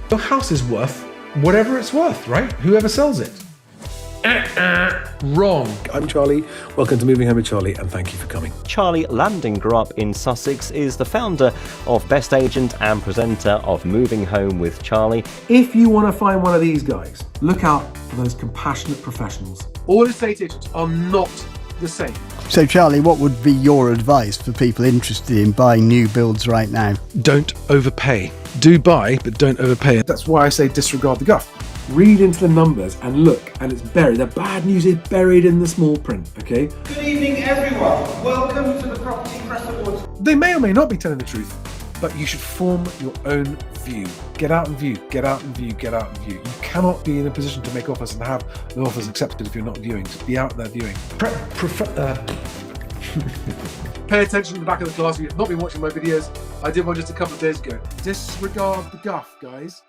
Your house is worth whatever it's worth, right? Whoever sells it. Wrong. I'm Charlie. Welcome to Moving Home with Charlie, and thank you for coming. Charlie Landing grew up in Sussex, is the founder of Best Agent and presenter of Moving Home with Charlie. If you want to find one of these guys, look out for those compassionate professionals. All estate agents are not the same. So Charlie, what would be your advice for people interested in buying new builds right now? Don't overpay. Do buy, but don't overpay. That's why I say disregard the guff. Read into the numbers and look, and it's buried. The bad news is buried in the small print, okay? Good evening, everyone. Welcome to the Property Press Awards. They may or may not be telling the truth, but you should form your own view. Get out and view, get out and view, get out and view. You cannot be in a position to make offers and have the offers accepted if you're not viewing. Just be out there viewing. Pay attention to the back of the class. If you've not been watching my videos, I did one just a couple of days ago. Disregard the guff, guys.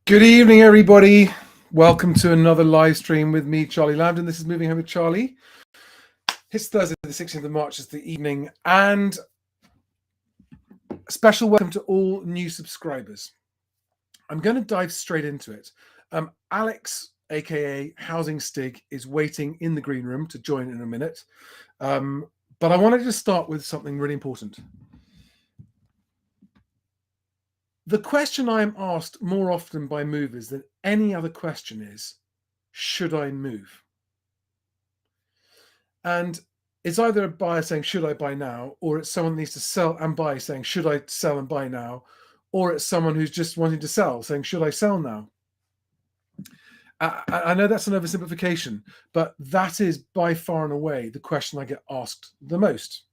Good evening, everybody. Welcome to another live stream with me, Charlie Lambden. This is Moving Home with Charlie. It's Thursday, the 16th of March. It's the evening, and a special welcome to all new subscribers. I'm going to dive straight into it. Alex, aka Housing Stig, is waiting in the green room to join in a minute. But I wanted to start with something really important. The question I am asked more often by movers than any other question is, should I move? And it's either a buyer saying, should I buy now? Or it's someone who needs to sell and buy saying, should I sell and buy now? Or it's someone who's just wanting to sell saying, should I sell now? I know that's an oversimplification, but that is by far and away the question I get asked the most.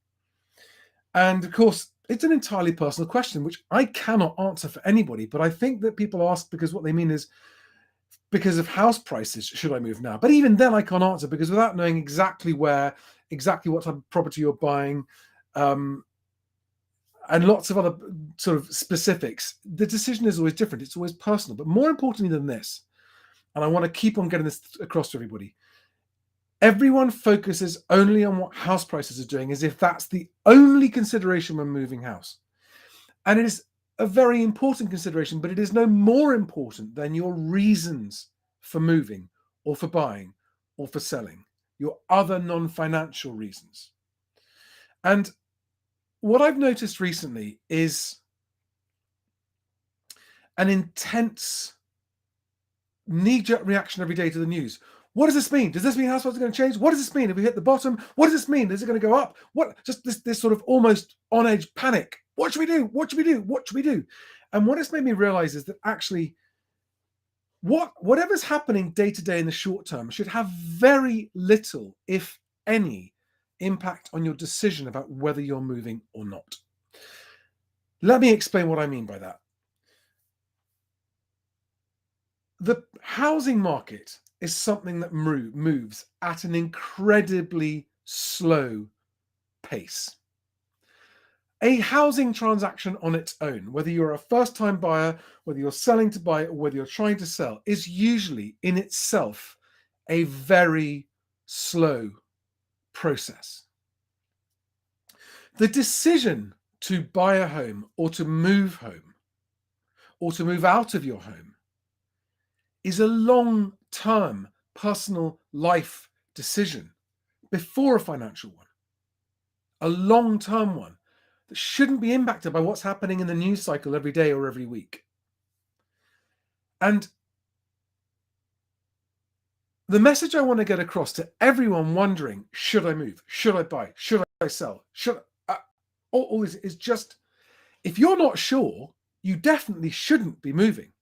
And of course, it's an entirely personal question, which I cannot answer for anybody, but I think that people ask because what they mean is because of house prices, should I move now? But even then I can't answer, because without knowing exactly where, exactly what type of property you're buying, and lots of other sort of specifics, the decision is always different. It's always personal. But more importantly than this, and I want to keep on getting this across to everybody, everyone focuses only on what house prices are doing as if that's the only consideration when moving house. And it is a very important consideration, but it is no more important than your reasons for moving or for buying or for selling, your other non-financial reasons. And what I've noticed recently is an intense knee-jerk reaction every day to the news. What does this mean? Does this mean house prices are going to change? What does this mean if we hit the bottom? What does this mean? Is it going to go up? What? Just this sort of almost on edge panic. What should we do? What should we do? What should we do? And what it's made me realize is that actually whatever's happening day to day in the short term should have very little, if any, impact on your decision about whether you're moving or not. Let me explain what I mean by that. The housing market is something that moves at an incredibly slow pace. A housing transaction on its own, whether you're a first-time buyer, whether you're selling to buy, or whether you're trying to sell, is usually in itself a very slow process. The decision to buy a home or to move home or to move out of your home is a long-term personal life decision before a financial one, a long-term one that shouldn't be impacted by what's happening in the news cycle every day or every week. And the message I want to get across to everyone wondering, should I move? Should I buy? Should I sell? All this is just, if you're not sure, you definitely shouldn't be moving.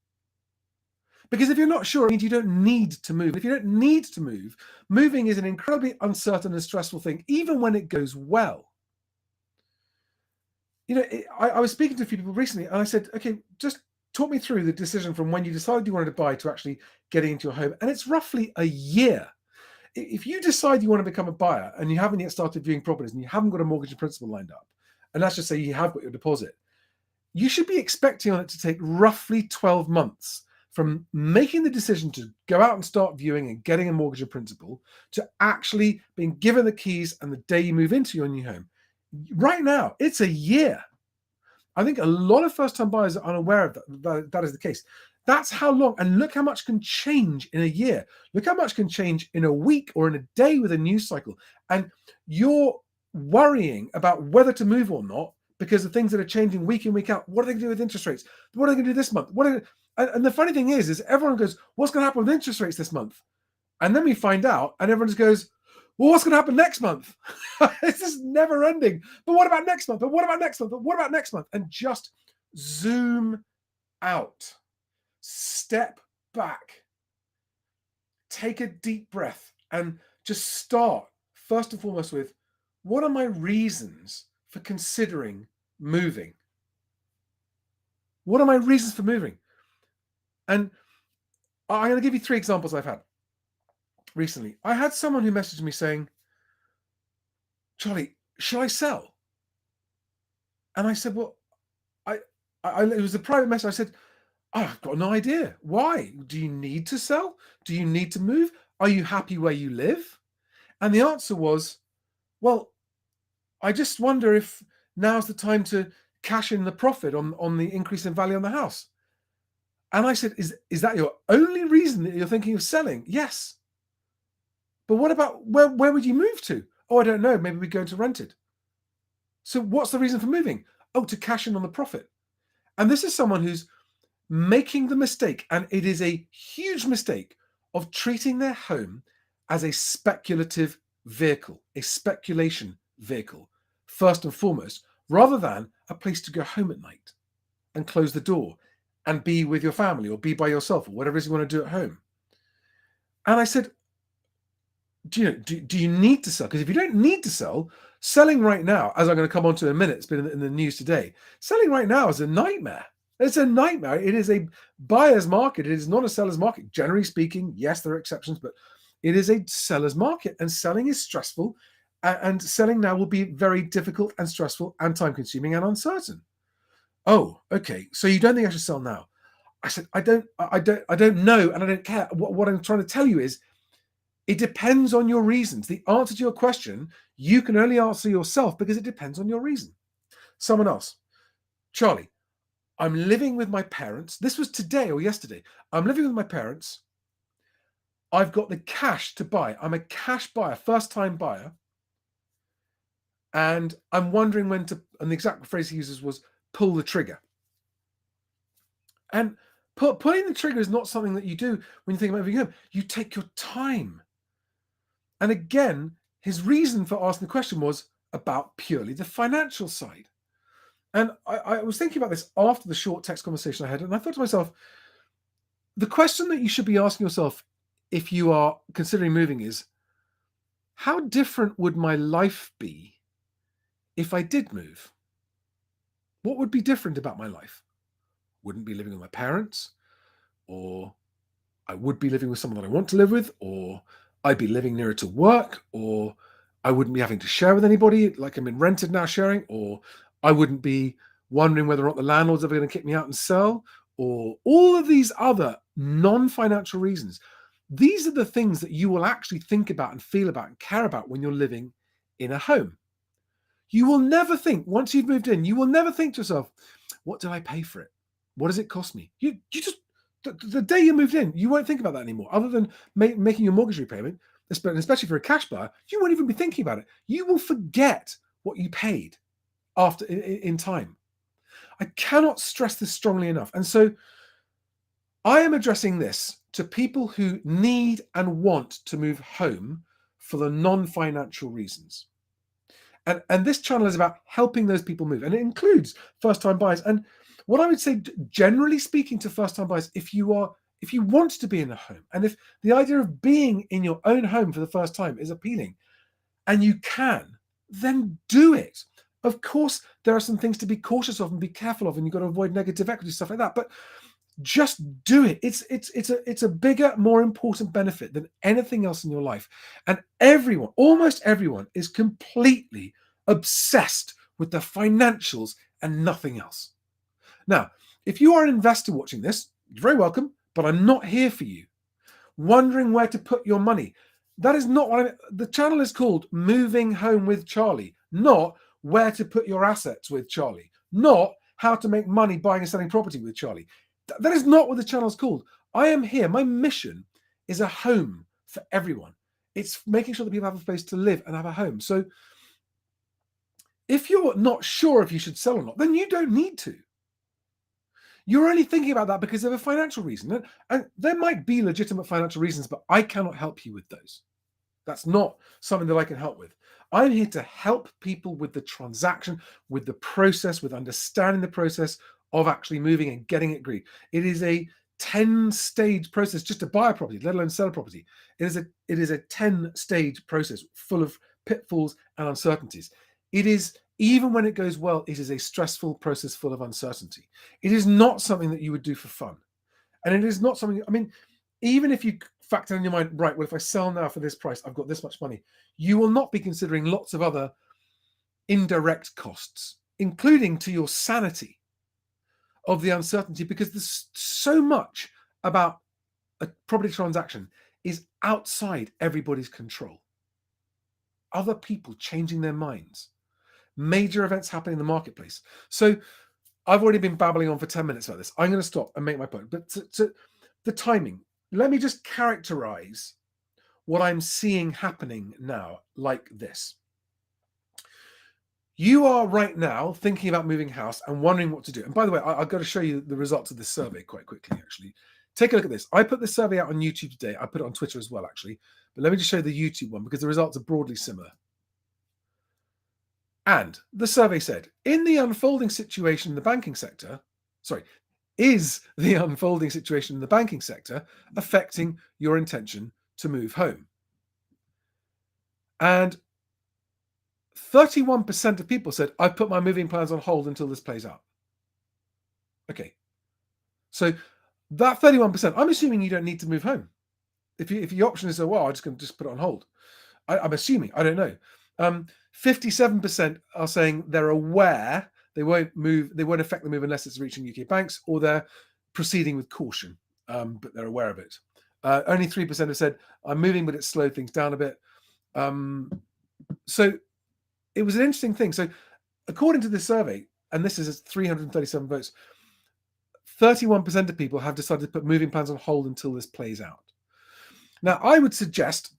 Because if you're not sure, it means you don't need to move. If you don't need to move, moving is an incredibly uncertain and stressful thing, even when it goes well. You know, I was speaking to a few people recently, and I said, okay, just talk me through the decision from when you decided you wanted to buy to actually getting into your home. And it's roughly a year. If you decide you want to become a buyer and you haven't yet started viewing properties and you haven't got a mortgage and principal lined up, and let's just say you have got your deposit, you should be expecting on it to take roughly 12 months from making the decision to go out and start viewing and getting a mortgage and principal to actually being given the keys and the day you move into your new home. Right now, it's a year. I think a lot of first-time buyers are unaware of that is the case. That's how long, and look how much can change in a year. Look how much can change in a week or in a day with a news cycle. And you're worrying about whether to move or not because of things that are changing week in, week out. What are they going to do with interest rates? What are they going to do this month? And the funny thing is everyone goes, what's going to happen with interest rates this month? And then we find out, and everyone just goes, well, what's going to happen next month? It's just never ending. But what about next month? But what about next month? But what about next month? And just zoom out. Step back. Take a deep breath and just start, first and foremost, with what are my reasons for considering moving? What are my reasons for moving? And I'm going to give you 3 examples I've had recently. I had someone who messaged me saying, Charlie, should I sell? And I said, well, it was a private message. I said, I've got no idea. Why? Do you need to sell? Do you need to move? Are you happy where you live? And the answer was, well, I just wonder if now's the time to cash in the profit on the increase in value on the house. And I said, is that your only reason that you're thinking of selling? Yes. But what about where would you move to? Oh, I don't know. Maybe we go into rented. So what's the reason for moving? Oh, to cash in on the profit. And this is someone who's making the mistake, and it is a huge mistake, of treating their home as a speculative vehicle, a speculation vehicle, first and foremost, rather than a place to go home at night and close the door and be with your family or be by yourself or whatever it is you want to do at home. And I said, do you need to sell? Because if you don't need to sell, selling right now, as I'm going to come on to in a minute, it's been in the news today, selling right now is a nightmare. It's a nightmare. It is a buyer's market. It is not a seller's market. Generally speaking, yes, there are exceptions, but it is a seller's market, and selling is stressful, and selling now will be very difficult and stressful and time-consuming and uncertain. Oh, okay. So you don't think I should sell now? I said, I don't know, and I don't care. What I'm trying to tell you is, it depends on your reasons. The answer to your question, you can only answer yourself because it depends on your reason. Someone else, Charlie, I'm living with my parents. This was today or yesterday. I'm living with my parents. I've got the cash to buy. I'm a cash buyer, first-time buyer. And I'm wondering when to, and the exact phrase he uses was, pull the trigger. And pulling the trigger is not something that you do when you think about moving home. You take your time. And again, his reason for asking the question was about purely the financial side. And I was thinking about this after the short text conversation I had, and I thought to myself, the question that you should be asking yourself if you are considering moving is, how different would my life be if I did move? What would be different about my life? Wouldn't be living with my parents, or I would be living with someone that I want to live with, or I'd be living nearer to work, or I wouldn't be having to share with anybody like I'm in rented now sharing, or I wouldn't be wondering whether or not the landlord's ever going to kick me out and sell, or all of these other non-financial reasons. These are the things that you will actually think about and feel about and care about when you're living in a home. You will never think, once you've moved in, you will never think to yourself, what did I pay for it? What does it cost me? You just, the day you moved in, you won't think about that anymore, other than making your mortgage repayment, especially for a cash buyer. You won't even be thinking about it. You will forget what you paid after in time. I cannot stress this strongly enough. And so I am addressing this to people who need and want to move home for the non-financial reasons. And this channel is about helping those people move. And it includes first-time buyers. And what I would say, generally speaking, to first-time buyers, if you want to be in a home, and if the idea of being in your own home for the first time is appealing, and you can, then do it. Of course, there are some things to be cautious of and be careful of, and you've got to avoid negative equity, stuff like that. But just do it. It's a bigger, more important benefit than anything else in your life. And everyone, almost everyone, is completely obsessed with the financials and nothing else. Now, if you are an investor watching this, you're very welcome, but I'm not here for you. Wondering where to put your money. That is not what the channel is called Moving Home with Charlie, not where to put your assets with Charlie, not how to make money buying and selling property with Charlie. That is not what the channel is called. I am here. My mission is a home for everyone. It's making sure that people have a place to live and have a home. So if you're not sure if you should sell or not, then you don't need to. You're only thinking about that because of a financial reason. And there might be legitimate financial reasons, but I cannot help you with those. That's not something that I can help with. I'm here to help people with the transaction, with the process, with understanding the process of actually moving and getting it agreed. It is a 10-stage process just to buy a property, let alone sell a property. It is a 10-stage process full of pitfalls and uncertainties. It is, even when it goes well, it is a stressful process full of uncertainty. It is not something that you would do for fun. And it is not something, I mean, even if you factor in your mind, right, well, if I sell now for this price, I've got this much money, you will not be considering lots of other indirect costs, including to your sanity of the uncertainty, because there's so much about a property transaction is outside everybody's control. Other people changing their minds, major events happening in the marketplace. So I've already been babbling on for 10 minutes about this. I'm going to stop and make my point. But to the timing, let me just characterize what I'm seeing happening now like this. You are right now thinking about moving house and wondering what to do. And by the way, I've got to show you the results of this survey quite quickly, actually. Take a look at this. I put this survey out on YouTube today. I put it on Twitter as well, actually. But let me just show you the YouTube one because the results are broadly similar. And the survey said, in the unfolding situation in the banking sector, is the unfolding situation in the banking sector affecting your intention to move home? And 31% of people said, I've put my moving plans on hold until this plays out. Okay. So that 31%, I'm assuming you don't need to move home. If your option is, well, I'm just going to put it on hold. I'm assuming, I don't know. 57% are saying they're aware they won't affect the move unless it's reaching UK banks, or they're proceeding with caution, but they're aware of it. Only 3% have said, I'm moving, but it's slowed things down a bit. So it was an interesting thing. So according to this survey, and this is 337 votes, 31% of people have decided to put moving plans on hold until this plays out. Now, I would suggest,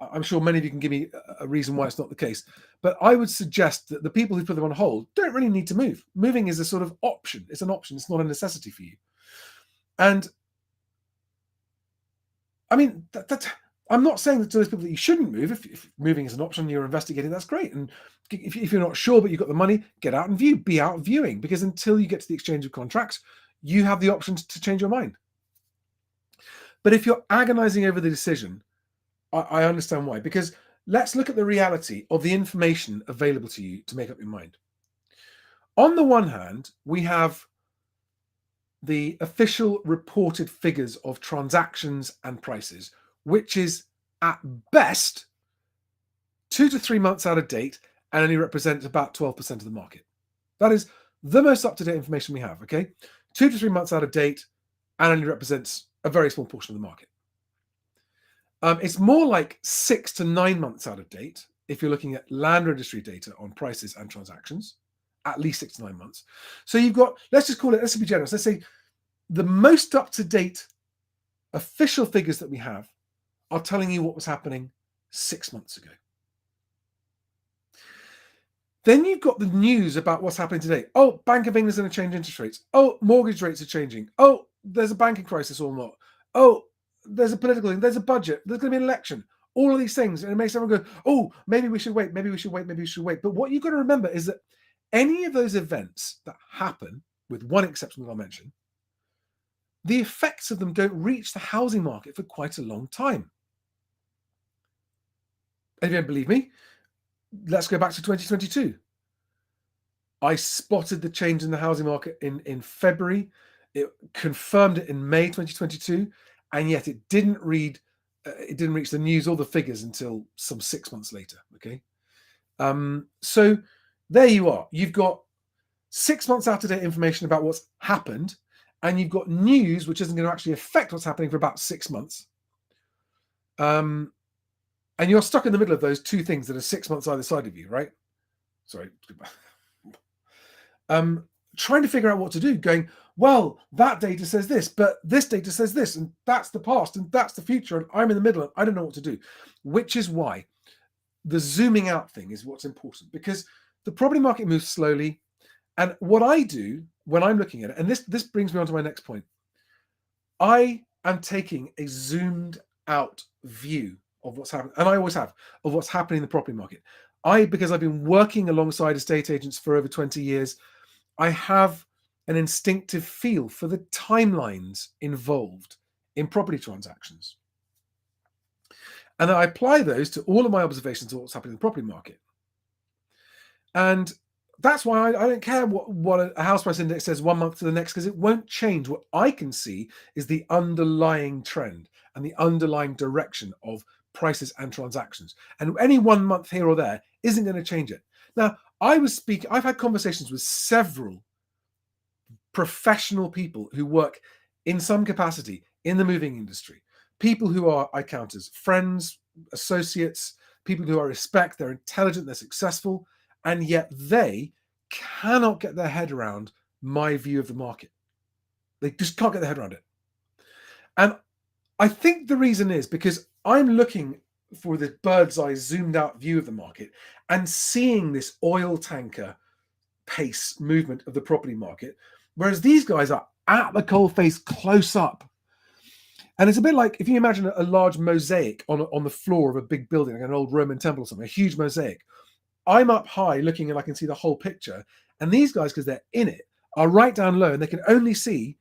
I'm sure many of you can give me a reason why it's not the case, but I would suggest that the people who put them on hold don't really need to move. Moving is a sort of option. It's an option. It's not a necessity for you. And I mean, I'm not saying that to those people that you shouldn't move. If moving is an option, you're investigating, that's great. And if you're not sure, but you've got the money, get out and view, be out viewing, because until you get to the exchange of contracts, you have the option to change your mind. But if you're agonizing over the decision, I understand why, because let's look at the reality of the information available to you to make up your mind. On the one hand, we have the official reported figures of transactions and prices, which is at best 2 to 3 months out of date and only represents about 12% of the market. That is the most up-to-date information we have, okay? 2 to 3 months out of date and only represents a very small portion of the market. It's more like 6 to 9 months out of date if you're looking at land registry data on prices and transactions, at least 6 to 9 months. So you've got, let's be generous, let's say the most up-to-date official figures that we have are telling you what was happening 6 months ago. Then you've got the news about what's happening today. Oh, Bank of England's going to change interest rates. Oh, mortgage rates are changing. Oh, there's a banking crisis or not. Oh, there's a political thing. There's a budget. There's going to be an election. All of these things. And it makes everyone go, oh, maybe we should wait. Maybe we should wait. Maybe we should wait. But what you've got to remember is that any of those events that happen, with one exception that I'll mention, the effects of them don't reach the housing market for quite a long time. And if you don't believe me, let's go back to 2022. I spotted the change in the housing market in February. It confirmed it in May 2022, and yet it didn't reach the news or the figures until some 6 months later. Okay, so there you are. You've got 6 months out of date information about what's happened, and you've got news which isn't going to actually affect what's happening for about 6 months. And you're stuck in the middle of those two things that are 6 months either side of you, right? Sorry. trying to figure out what to do, going, well, that data says this, but this data says this, and that's the past, and that's the future, and I'm in the middle, and I don't know what to do. Which is why the zooming out thing is what's important, because the property market moves slowly. And what I do when I'm looking at it, and this brings me on to my next point, I am taking a zoomed out view of what's happening, and I always have, of what's happening in the property market. Because I've been working alongside estate agents for over 20 years, I have an instinctive feel for the timelines involved in property transactions. And I apply those to all of my observations of what's happening in the property market. And that's why I don't care what a house price index says 1 month to the next, because it won't change. What I can see is the underlying trend and the underlying direction of prices and transactions. And any 1 month here or there isn't going to change it. Now, I've had conversations with several professional people who work in some capacity in the moving industry, people who I count as friends, associates, people who I respect, they're intelligent, they're successful, and yet they cannot get their head around my view of the market. They just can't get their head around it. And I think the reason is because I'm looking for the bird's eye zoomed out view of the market and seeing this oil tanker pace movement of the property market, whereas these guys are at the coalface close up. And it's a bit like if you imagine a large mosaic on the floor of a big building, like an old Roman temple or something, a huge mosaic. I'm up high looking and I can see the whole picture. And these guys, because they're in it, are right down low and they can only see,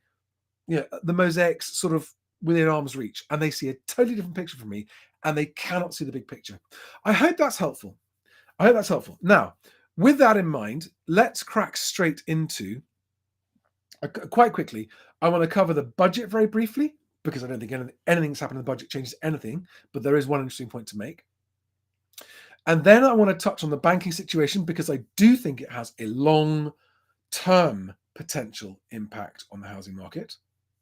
the mosaics sort of within arm's reach. And they see a totally different picture from me and they cannot see the big picture. I hope that's helpful. Now, with that in mind, let's crack straight into, quite quickly, I want to cover the budget very briefly, because I don't think anything that's happened in the budget changes anything, but there is one interesting point to make. And then I want to touch on the banking situation, because I do think it has a long-term potential impact on the housing market,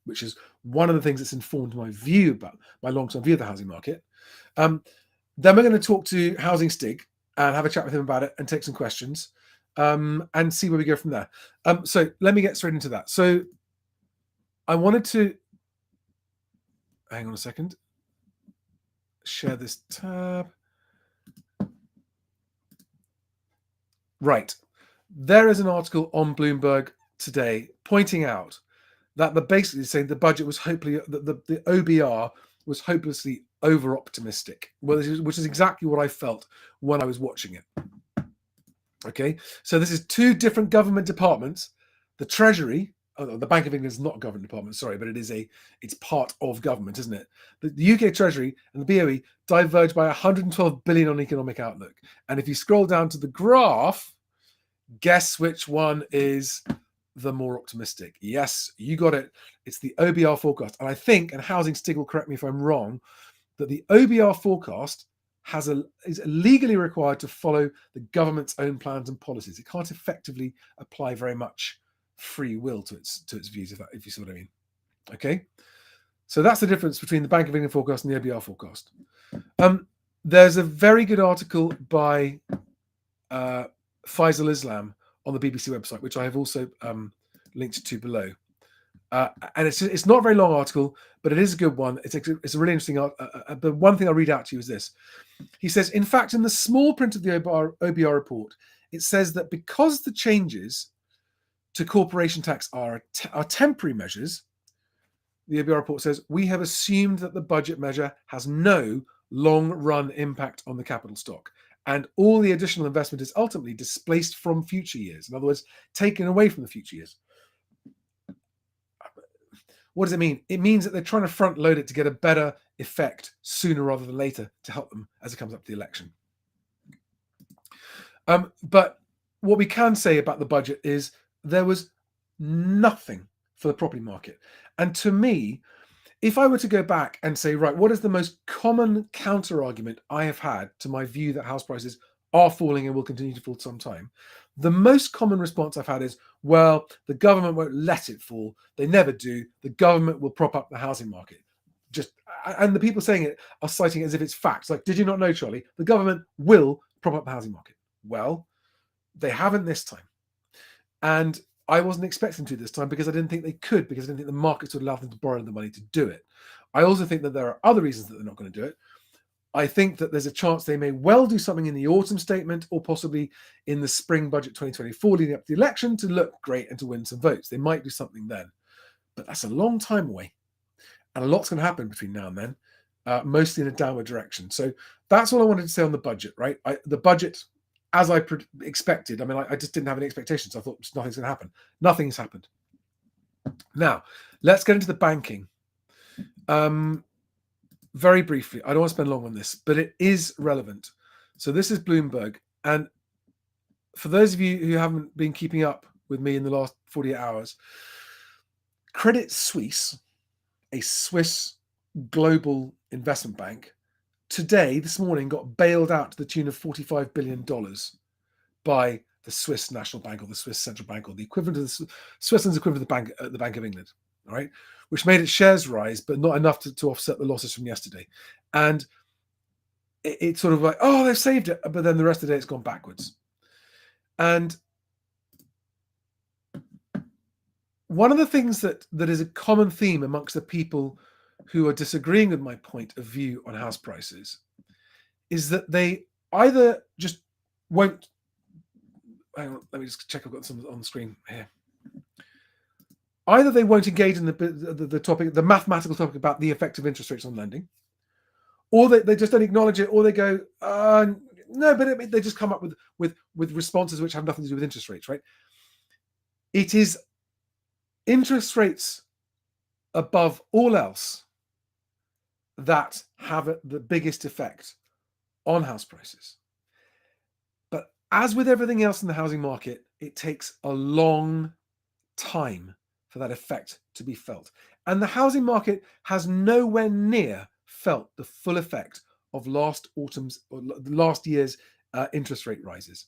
which is one of the things that's informed my view about my long-term view of the housing market. Then we're going to talk to Housing Stig and have a chat with him about it and take some questions and see where we go from there. So let me get straight into that. So I wanted to, hang on a second, share this tab. Right. There is an article on Bloomberg today pointing out that basically saying the budget was hopefully, the OBR was hopelessly over optimistic, which is exactly what I felt when I was watching it. Okay. So this is two different government departments. The Treasury, the Bank of England is not a government department, sorry, but it's part of government, isn't it? The UK Treasury and the BOE diverge by 112 billion on economic outlook. And if you scroll down to the graph, guess which one is the more optimistic? Yes, you got it. It's the OBR forecast. And I think, and Housing Stig will correct me if I'm wrong, that the OBR forecast is legally required to follow the government's own plans and policies. It can't effectively apply very much free will to its views, if you see what I mean. Okay, so that's the difference between the Bank of England forecast and the OBR forecast. There's a very good article by Faisal Islam on the BBC website, which I have also linked to below. And it's not a very long article, but it is a good one. It's a really interesting article. The one thing I'll read out to you is this. He says, in fact, in the small print of the OBR report, it says that because the changes to corporation tax are temporary measures, the OBR report says, we have assumed that the budget measure has no long-run impact on the capital stock, and all the additional investment is ultimately displaced from future years. In other words, taken away from the future years. What does it mean? It means that they're trying to front load it to get a better effect sooner rather than later to help them as it comes up to the election. But what we can say about the budget is there was nothing for the property market. And to me, if I were to go back and say, right, what is the most common counter argument I have had to my view that house prices are falling and will continue to fall some time, the most common response I've had is, well, the government won't let it fall. They never do. The government will prop up the housing market. And the people saying it are citing it as if it's facts. Like, did you not know, Charlie? The government will prop up the housing market. Well, they haven't this time. And I wasn't expecting to this time because I didn't think they could, because I didn't think the markets would allow them to borrow the money to do it. I also think that there are other reasons that they're not going to do it. I think that there's a chance they may well do something in the autumn statement or possibly in the spring budget 2024 leading up to the election to look great and to win some votes. They might do something then. But that's a long time away. And a lot's going to happen between now and then, mostly in a downward direction. So that's all I wanted to say on the budget, right? The budget, as I expected, I mean, I just didn't have any expectations. I thought nothing's going to happen. Nothing's happened. Now, let's get into the banking. Very briefly, I don't want to spend long on this, but it is relevant. So this is Bloomberg. And for those of you who haven't been keeping up with me in the last 48 hours, Credit Suisse, a Swiss global investment bank, this morning got bailed out to the tune of $45 billion by the Swiss National Bank or the Swiss Central Bank, or the equivalent of Switzerland's equivalent of the Bank of England, all right, which made its shares rise, but not enough to offset the losses from yesterday. And it's sort of like, oh, they've saved it, but then the rest of the day it's gone backwards. And one of the things that is a common theme amongst the people who are disagreeing with my point of view on house prices is that they either just won't. Hang on, let me just check. I've got some on the screen here. Either they won't engage in the topic, the mathematical topic about the effect of interest rates on lending, or they just don't acknowledge it, or they go, no, but they just come up with responses which have nothing to do with interest rates, right? It is interest rates above all else that have the biggest effect on house prices. But as with everything else in the housing market, it takes a long time for that effect to be felt. And the housing market has nowhere near felt the full effect of last year's interest rate rises.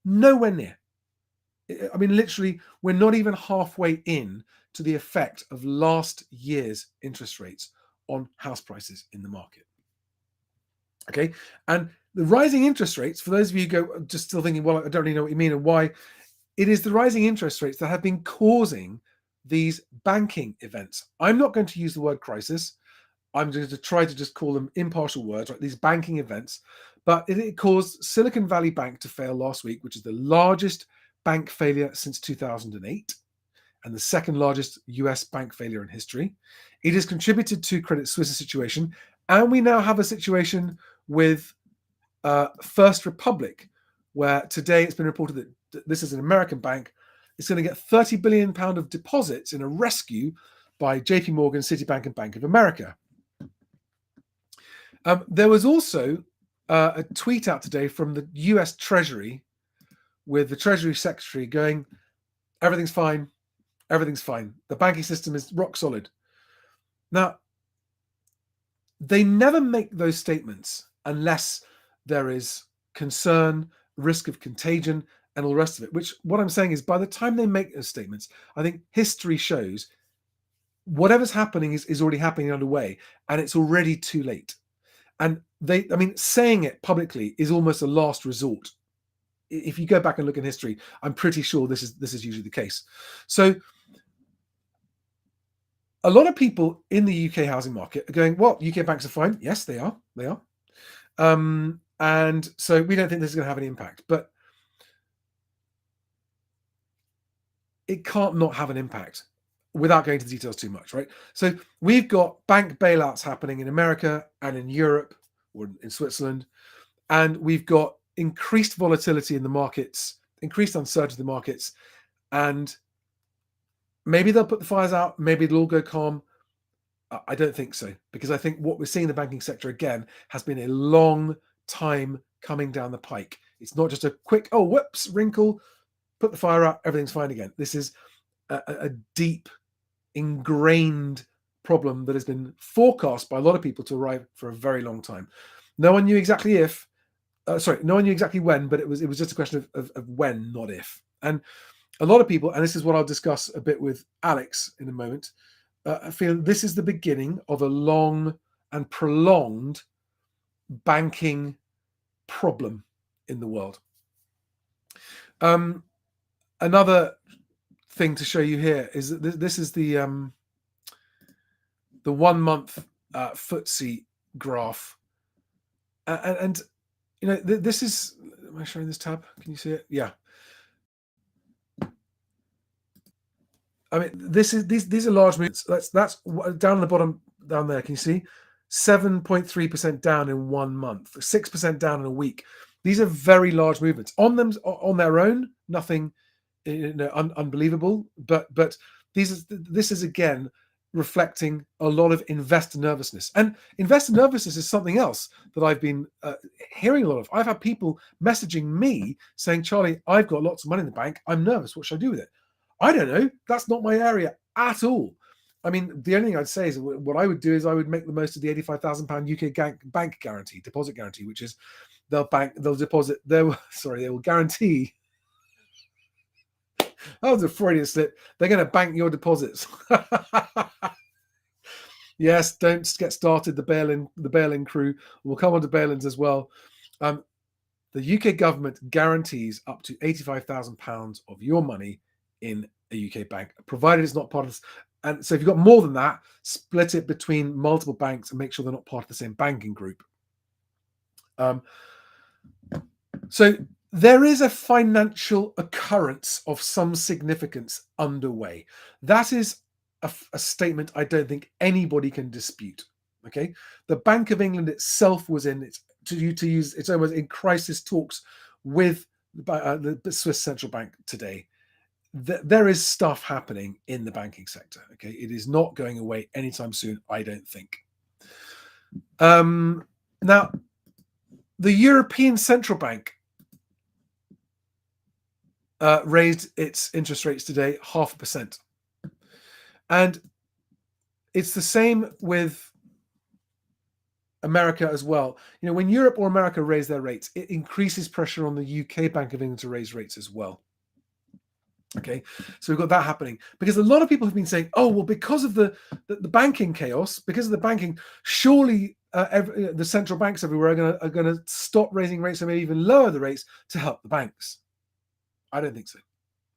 Nowhere near. I mean, literally, we're not even halfway in to the effect of last year's interest rates on house prices in the market. Okay, and the rising interest rates, for those of you who go just still thinking, well, I don't really know what you mean and why, it is the rising interest rates that have been causing these banking events. I'm not going to use the word crisis. I'm going to try to just call them impartial words, right? These banking events. But it caused Silicon Valley Bank to fail last week, which is the largest bank failure since 2008 and the second largest US bank failure in history. It has contributed to Credit Suisse's situation. And we now have a situation with First Republic, where today it's been reported that this is an American bank. It's going to get £30 billion of deposits in a rescue by JP Morgan, Citibank, and Bank of America. There was also a tweet out today from the US Treasury with the Treasury Secretary going, everything's fine, everything's fine. The banking system is rock solid. Now, they never make those statements unless there is concern, risk of contagion, and all the rest of it, which what I'm saying is by the time they make those statements, I think history shows whatever's happening is already happening underway, and it's already too late. And saying it publicly is almost a last resort. If you go back and look in history, I'm pretty sure this is usually the case. So a lot of people in the UK housing market are going, well, UK banks are fine. Yes, they are. They are. And so we don't think this is going to have any impact. But it can't not have an impact without going into the details too much, right? So we've got bank bailouts happening in America and in Europe or in Switzerland. And we've got increased volatility in the markets, increased uncertainty in the markets. And maybe they'll put the fires out. Maybe it'll all go calm. I don't think so, because I think what we're seeing in the banking sector, again, has been a long time coming down the pike. It's not just a quick, oh, whoops, wrinkle, put the fire out, everything's fine again. This is a deep, ingrained problem that has been forecast by a lot of people to arrive for a very long time. No one knew exactly no one knew exactly when, but it was just a question of when, not if. And a lot of people, and this is what I'll discuss a bit with Alex in a moment, feel this is the beginning of a long and prolonged banking problem in the world. Another thing to show you here is that this is the 1 month FTSE graph, and you know this is. Am I showing this tab? Can you see it? Yeah. I mean, these are large movements. That's down the bottom down there. Can you see? 7.3% down in 1 month, 6% down in a week. These are very large movements. On their own, nothing unbelievable. But this is again reflecting a lot of investor nervousness. And investor nervousness is something else that I've been hearing a lot of. I've had people messaging me saying, Charlie, I've got lots of money in the bank. I'm nervous. What should I do with it? I don't know. That's not my area at all. I mean, the only thing I'd say is what I would do is I would make the most of the £85,000 UK bank guarantee, deposit guarantee, which is they will guarantee. That was a Freudian slip. They're going to bank your deposits. Yes, don't get started. The Bailin crew will come on to Bailins as well. The UK government guarantees up to £85,000 of your money in a UK bank, provided it's not part of this. And so if you've got more than that, split it between multiple banks and make sure they're not part of the same banking group. So there is a financial occurrence of some significance underway. That is a statement I don't think anybody can dispute. Okay, the Bank of England itself was to use its own words, in crisis talks with the Swiss central bank today. There is stuff happening in the banking sector. Okay, it is not going away anytime soon, I don't think. Now, the European Central Bank raised its interest rates today 0.5%, and it's the same with America as well. You know, when Europe or America raise their rates, it increases pressure on the UK Bank of England to raise rates as well. Okay, so we've got that happening because a lot of people have been saying, oh, well, because of the banking chaos, because of the banking, surely the central banks everywhere are going to stop raising rates and maybe even lower the rates to help the banks. I don't think so.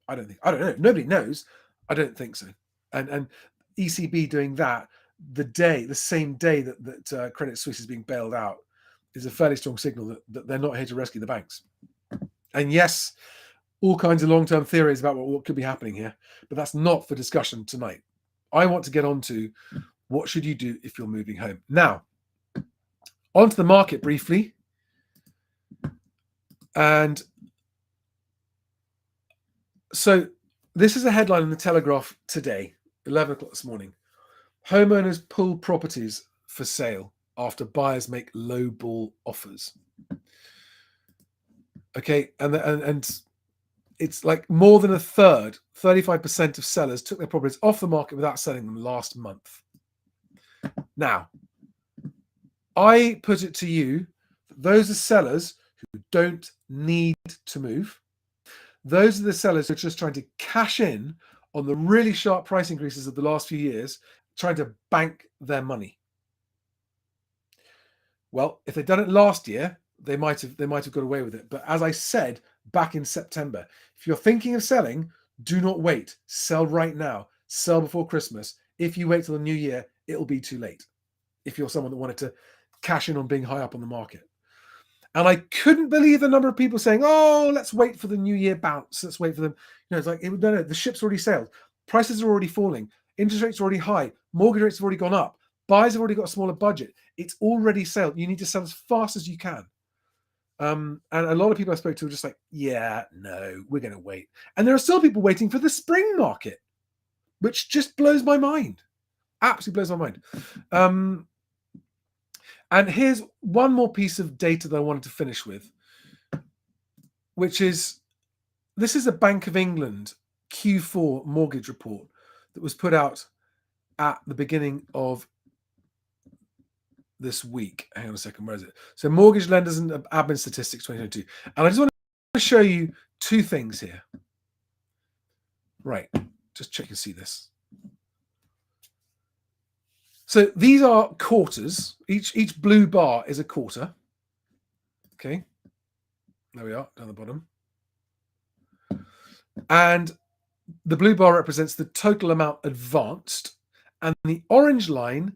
I don't know. Nobody knows. I don't think so. And ECB doing that the same day that Credit Suisse is being bailed out is a fairly strong signal that they're not here to rescue the banks. And yes, all kinds of long-term theories about what could be happening here, but that's not for discussion tonight. I want to get on to what should you do if you're moving home. Now, onto the market briefly. And so this is a headline in the Telegraph today, 11 o'clock this morning. Homeowners pull properties for sale after buyers make low-ball offers. Okay, and it's like more than a third, 35% of sellers took their properties off the market without selling them last month. Now, I put it to you, those are sellers who don't need to move. Those are the sellers who are just trying to cash in on the really sharp price increases of the last few years, trying to bank their money. Well, if they'd done it last year, they might have got away with it. But as I said back in September, if you're thinking of selling, do not wait. Sell right now. Sell before Christmas. If you wait till the new year, it'll be too late. If you're someone that wanted to cash in on being high up on the market. And I couldn't believe the number of people saying, oh, let's wait for the new year bounce. Let's wait for them. You know, it's like, no, the ship's already sailed. Prices are already falling. Interest rates are already high. Mortgage rates have already gone up. Buyers have already got a smaller budget. It's already sailed. You need to sell as fast as you can. And a lot of people I spoke to were just like, yeah, no, we're going to wait. And there are still people waiting for the spring market, which just blows my mind. Absolutely blows my mind. And here's one more piece of data that I wanted to finish with, which is, this is a Bank of England Q4 mortgage report that was put out at the beginning of this week. Hang on a second, where is it? So mortgage lenders and admin statistics 2022. And I just want to show you two things here. Right, just check and see this. So these are quarters. Each blue bar is a quarter. Okay, there we are, down the bottom. And The blue bar represents the total amount advanced, and the orange line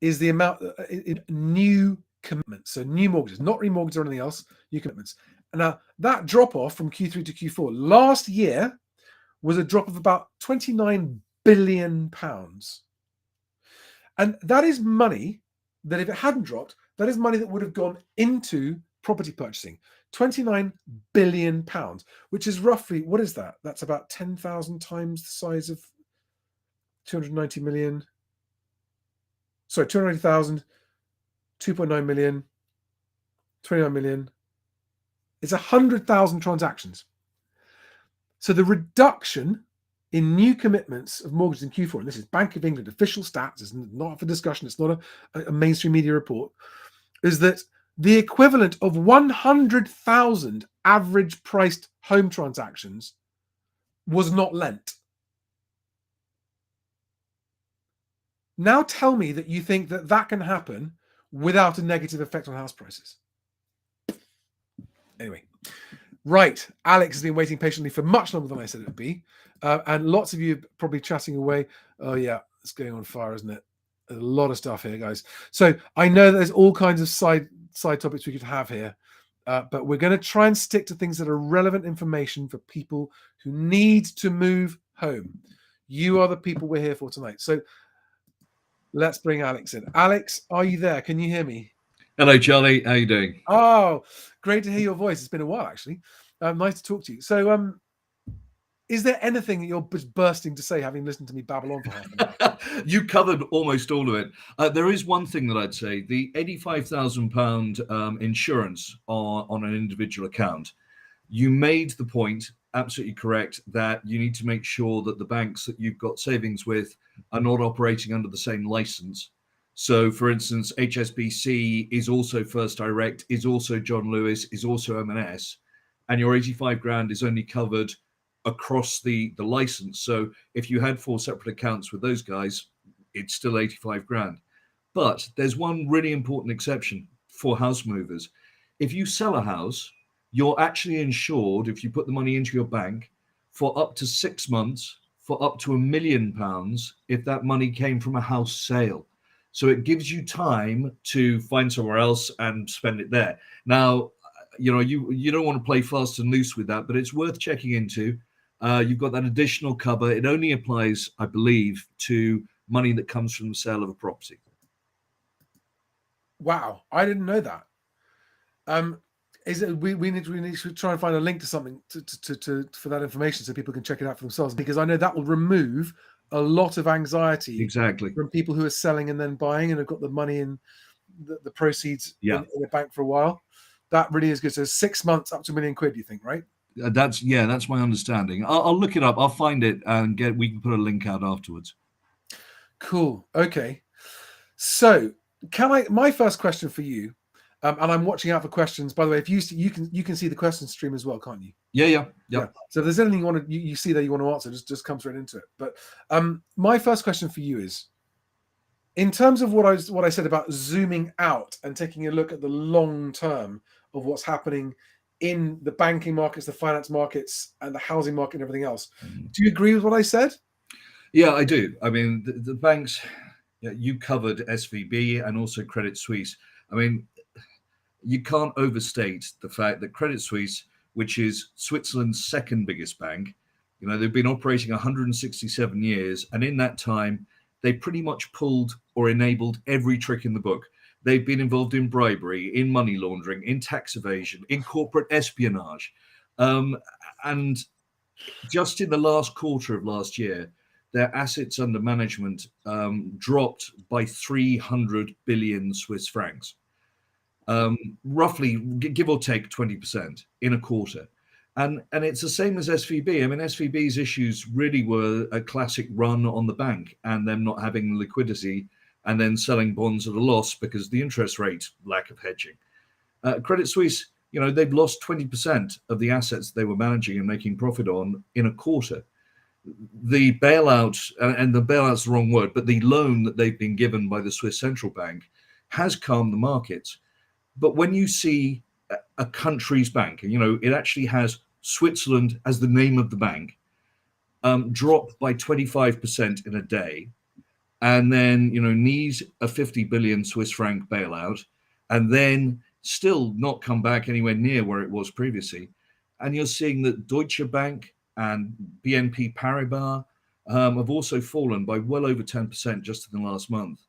is the amount in new commitments. So new mortgages, not remortgages or anything else, new commitments. And now that drop off from Q3 to Q4 last year was a drop of about £29 billion. And that is money that, if it hadn't dropped, that is money that would have gone into property purchasing. £29 billion, which is roughly, what is that? That's about 10,000 times the size of 290 million. Sorry, 290,000, 2.9 million, 29 million. It's 100,000 transactions. So the reduction in new commitments of mortgages in Q4, and this is Bank of England official stats, it's not up for discussion, it's not a mainstream media report, is that the equivalent of 100,000 average priced home transactions was not lent. Now tell me that you think that that can happen without a negative effect on house prices. Anyway, right. Alex has been waiting patiently for much longer than I said it would be. And lots of you probably chatting away. Oh, yeah, it's going on fire, isn't it? There's a lot of stuff here, guys. So I know there's all kinds of side topics we could have here. But we're going to try and stick to things that are relevant information for people who need to move home. You are the people we're here for tonight. So let's bring Alex in. Alex, are you there? Can you hear me? Hello, Charlie. How are you doing? Oh, great to hear your voice. It's been a while, actually. Nice to talk to you. So, is there anything that you're just bursting to say, having listened to me babble on for half an hour? You covered almost all of it. There is one thing that I'd say: the £85,000 insurance on an individual account. You made the point, absolutely correct, that you need to make sure that the banks that you've got savings with are not operating under the same license. So, for instance, HSBC is also First Direct, is also John Lewis, is also M&S, and your 85 grand is only covered across the license. So if you had 4 separate accounts with those guys, it's still 85 grand. But there's one really important exception for house movers. If you sell a house, you're actually insured, if you put the money into your bank, for up to 6 months, for up to £1 million, if that money came from a house sale. So it gives you time to find somewhere else and spend it there. Now, you know, you don't want to play fast and loose with that, but it's worth checking into. You've got that additional cover. It only applies, I believe, to money that comes from the sale of a property. Wow, I didn't know that. We need to try and find a link to something for that information so people can check it out for themselves, because I know that will remove a lot of anxiety Exactly from people who are selling and then buying and have got the money in the proceeds in the bank for a while. That really is good. So 6 months up to £1 million, you think, right? That's my understanding. I'll look it up. I'll find it and we can put a link out afterwards. Cool. Okay. So my first question for you, and I'm watching out for questions. By the way, if you can see the question stream as well, can't you? Yeah. So if there's anything you see that you want to answer, just come straight into it. But my first question for you is, in terms of what I said about zooming out and taking a look at the long term of what's happening in the banking markets, the finance markets, and the housing market and everything else. Do you agree with what I said? Yeah, I do. I mean, the banks, you covered SVB and also Credit Suisse. I mean, you can't overstate the fact that Credit Suisse, which is Switzerland's second biggest bank, you know, they've been operating 167 years. And in that time, they pretty much pulled or enabled every trick in the book. They've been involved in bribery, in money laundering, in tax evasion, in corporate espionage. And just in the last quarter of last year, their assets under management dropped by 300 billion Swiss francs, roughly, give or take 20% in a quarter. And it's the same as SVB. I mean, SVB's issues really were a classic run on the bank and them not having liquidity and then selling bonds at a loss because the interest rate lack of hedging. Credit Suisse, you know, they've lost 20% of the assets they were managing and making profit on in a quarter. The bailout, and the bailout's the wrong word, but the loan that they've been given by the Swiss Central Bank has calmed the markets. But when you see a country's bank, you know, it actually has Switzerland as the name of the bank, drop by 25% in a day, and then need a 50 billion Swiss franc bailout, and then still not come back anywhere near where it was previously. And you're seeing that Deutsche Bank and BNP Paribas have also fallen by well over 10% just in the last month.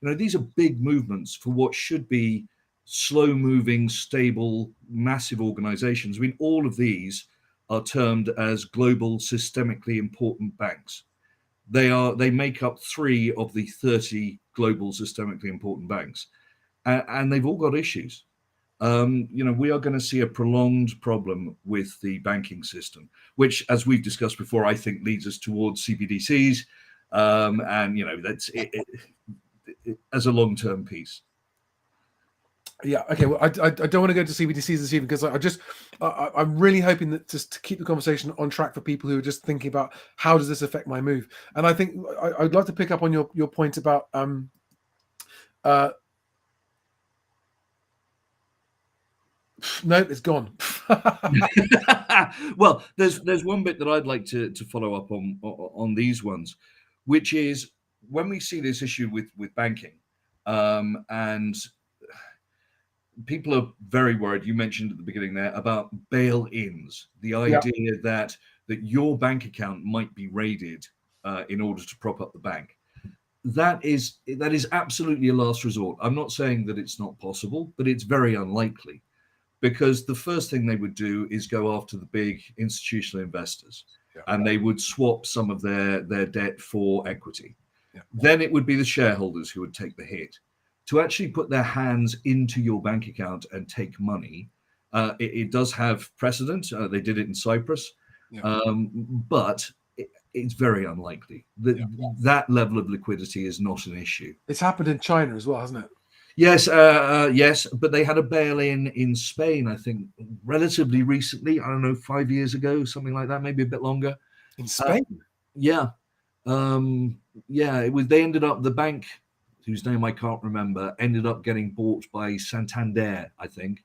These are big movements for what should be slow-moving, stable, massive organizations. I mean, all of these are termed as global systemically important banks. They make up 3 of the 30 global systemically important banks, and they've all got issues. We are going to see a prolonged problem with the banking system, which, as we've discussed before, I think leads us towards CBDCs, and that's it as a long-term piece. Yeah. Okay. Well, I don't want to go to CBDCs this evening because I'm really hoping that just to keep the conversation on track for people who are just thinking about how does this affect my move. And I think I'd like to pick up on your point about no, it's gone. Well, there's one bit that I'd like to follow up on these ones, which is when we see this issue with banking, and people are very worried. You mentioned at the beginning there about bail-ins, the idea that your bank account might be raided in order to prop up the bank. That is absolutely a last resort. I'm not saying that it's not possible, but it's very unlikely, because the first thing they would do is go after the big institutional investors, and they would swap some of their debt for equity. Then it would be the shareholders who would take the hit. To actually put their hands into your bank account and take money, it does have precedent. They did it in Cyprus, but it's very unlikely. That level of liquidity is not an issue. It's happened in China as well, hasn't it? Yes, yes, but they had a bail-in in Spain, I think, relatively recently. I don't know, 5 years ago, something like that, maybe a bit longer. In Spain? Yeah. It was. They ended up, the bank, whose name I can't remember, ended up getting bought by Santander, I think.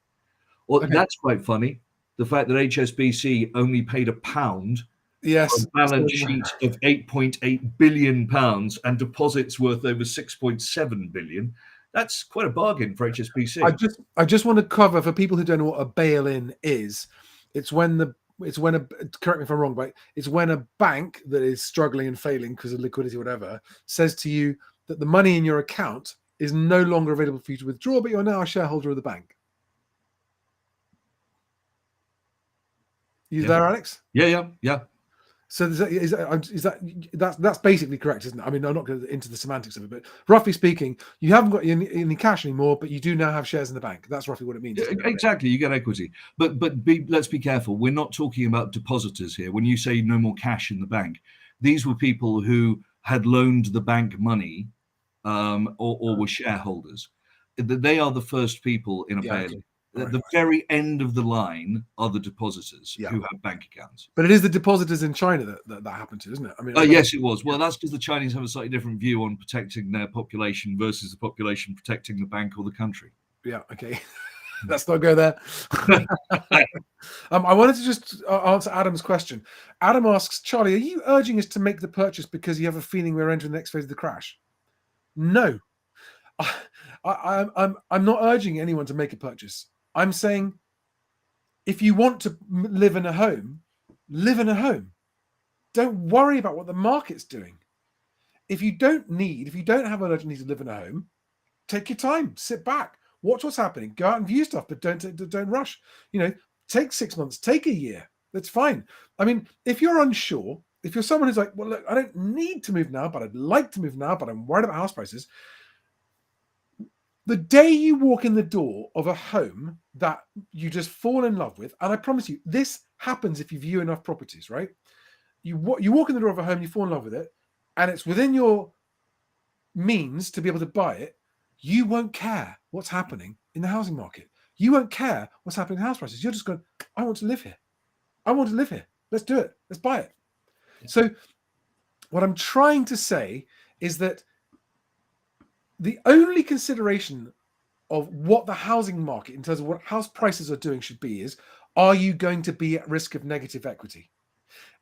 Well, that's quite funny. The fact that HSBC only paid £1 yes, a balance sheet of £8.8 billion and deposits worth over £6.7 billion. That's quite a bargain for HSBC. I just want to cover for people who don't know what a bail-in is. It's when correct me if I'm wrong, but it's when a bank that is struggling and failing because of liquidity or whatever says to you that the money in your account is no longer available for you to withdraw, but you're now a shareholder of the bank. You there, Alex? Yeah. So that's basically correct, isn't it? I mean, I'm not going into the semantics of it, but roughly speaking, you haven't got any cash anymore, but you do now have shares in the bank. That's roughly what it means. Exactly, you get equity. But let's be careful. We're not talking about depositors here. When you say no more cash in the bank, these were people who had loaned the bank money, or were shareholders. They are the first people in a bail-in. At the very end of the line are the depositors who have bank accounts. But it is the depositors in China that happened to, isn't it? I mean, yes, it was. Well, that's because the Chinese have a slightly different view on protecting their population versus the population protecting the bank or the country. Yeah. Okay. Let's not go there. I wanted to just answer Adam's question. Adam asks, Charlie, are you urging us to make the purchase because you have a feeling we're entering the next phase of the crash? No, I'm not urging anyone to make a purchase. I'm saying if you want to live in a home, live in a home. Don't worry about what the market's doing. If you don't have an urgent need to live in a home, take your time, sit back, watch what's happening, go out and view stuff, but don't rush. Take 6 months, take a year. That's fine. I mean, if you're unsure, if you're someone who's like, well, look, I don't need to move now, but I'd like to move now, but I'm worried about house prices. The day you walk in the door of a home that you just fall in love with, and I promise you, this happens if you view enough properties, right? You walk in the door of a home, you fall in love with it, and it's within your means to be able to buy it, you won't care what's happening in the housing market. You won't care what's happening in house prices. You're just going, I want to live here. I want to live here. Let's do it. Let's buy it. So what I'm trying to say is that the only consideration of what the housing market, in terms of what house prices are doing, should be is, are you going to be at risk of negative equity?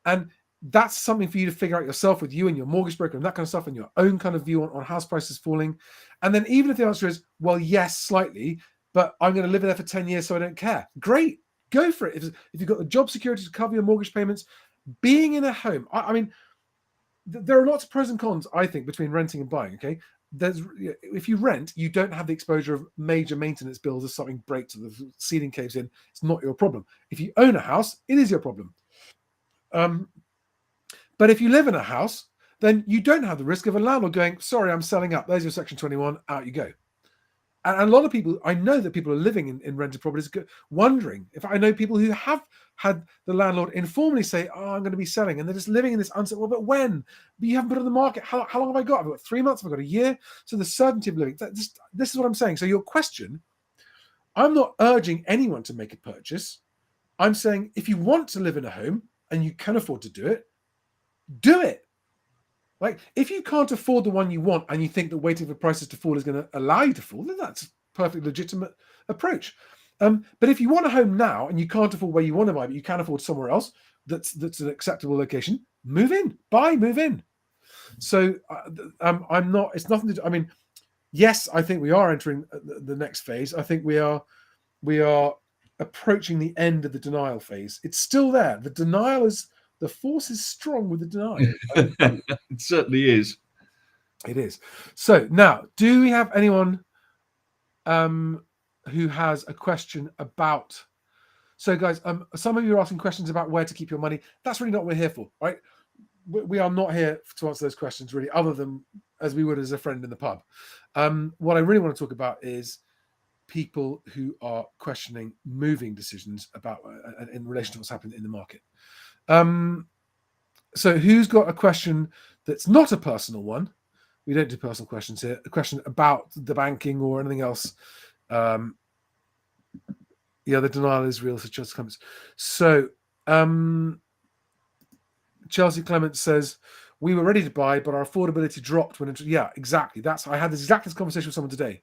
And that's something for you to figure out yourself with you and your mortgage broker and that kind of stuff, and your own kind of view on house prices falling. And then even if the answer is, well, yes, slightly, but I'm going to live there for 10 years, so I don't care. Great, go for it. If you've got the job security to cover your mortgage payments, being in a home, I mean, there are lots of pros and cons, I think, between renting and buying. Okay, if you rent, you don't have the exposure of major maintenance bills if something breaks or the ceiling caves in. It's not your problem. If you own a house, it is your problem. But if you live in a house, then you don't have the risk of a landlord going, sorry, I'm selling up. There's your Section 21. Out you go. And a lot of people, I know that people are living in rented properties wondering. If I know people who have had the landlord informally say, oh, I'm going to be selling. And they're just living in this uncertainty. Well, but when? But you haven't put it on the market. How long have I got? I've got 3 months. I've got a year. So the certainty of living. This is what I'm saying. So your question, I'm not urging anyone to make a purchase. I'm saying if you want to live in a home and you can afford to do it, do it. Like, if you can't afford the one you want and you think that waiting for prices to fall is going to allow you to fall, then that's a perfectly legitimate approach. But if you want a home now and you can't afford where you want to buy, but you can afford somewhere else that's an acceptable location, move in, move in. So I'm not, it's nothing to do, I mean, yes, I think we are entering the next phase. I think we are approaching the end of the denial phase. It's still there. The denial is, the force is strong with the denial. It certainly is. It is. So now, do we have anyone who has a question about? So guys, some of you are asking questions about where to keep your money. That's really not what we're here for, right? We are not here to answer those questions really, other than as we would as a friend in the pub. What I really want to talk about is people who are questioning moving decisions about in relation to what's happening in the market. So who's got a question that's not a personal one? We don't do personal questions here. A question about the banking or anything else. The denial is real. So Chelsea Clements. So Chelsea Clements says, we were ready to buy, but our affordability dropped when yeah, exactly. I had this conversation with someone today.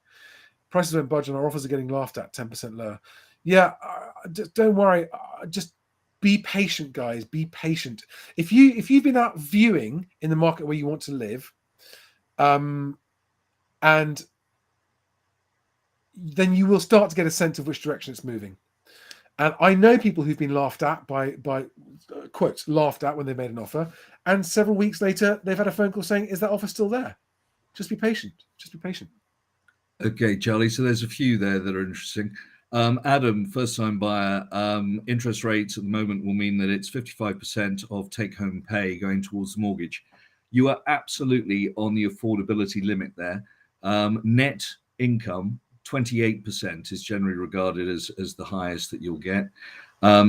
Prices won't budge and our offers are getting laughed at 10% lower. Yeah, just don't worry. Just be patient, guys. Be patient. If you've been out viewing in the market where you want to live, and then you will start to get a sense of which direction it's moving. And I know people who've been laughed at by quotes, laughed at when they made an offer, and several weeks later they've had a phone call saying, "Is that offer still there?" Just be patient. Just be patient. Okay, Charlie. So there's a few there that are interesting. Adam, first-time buyer, interest rates at the moment will mean that it's 55% of take-home pay going towards the mortgage. You are absolutely on the affordability limit there. Net income, 28% is generally regarded as the highest that you'll get.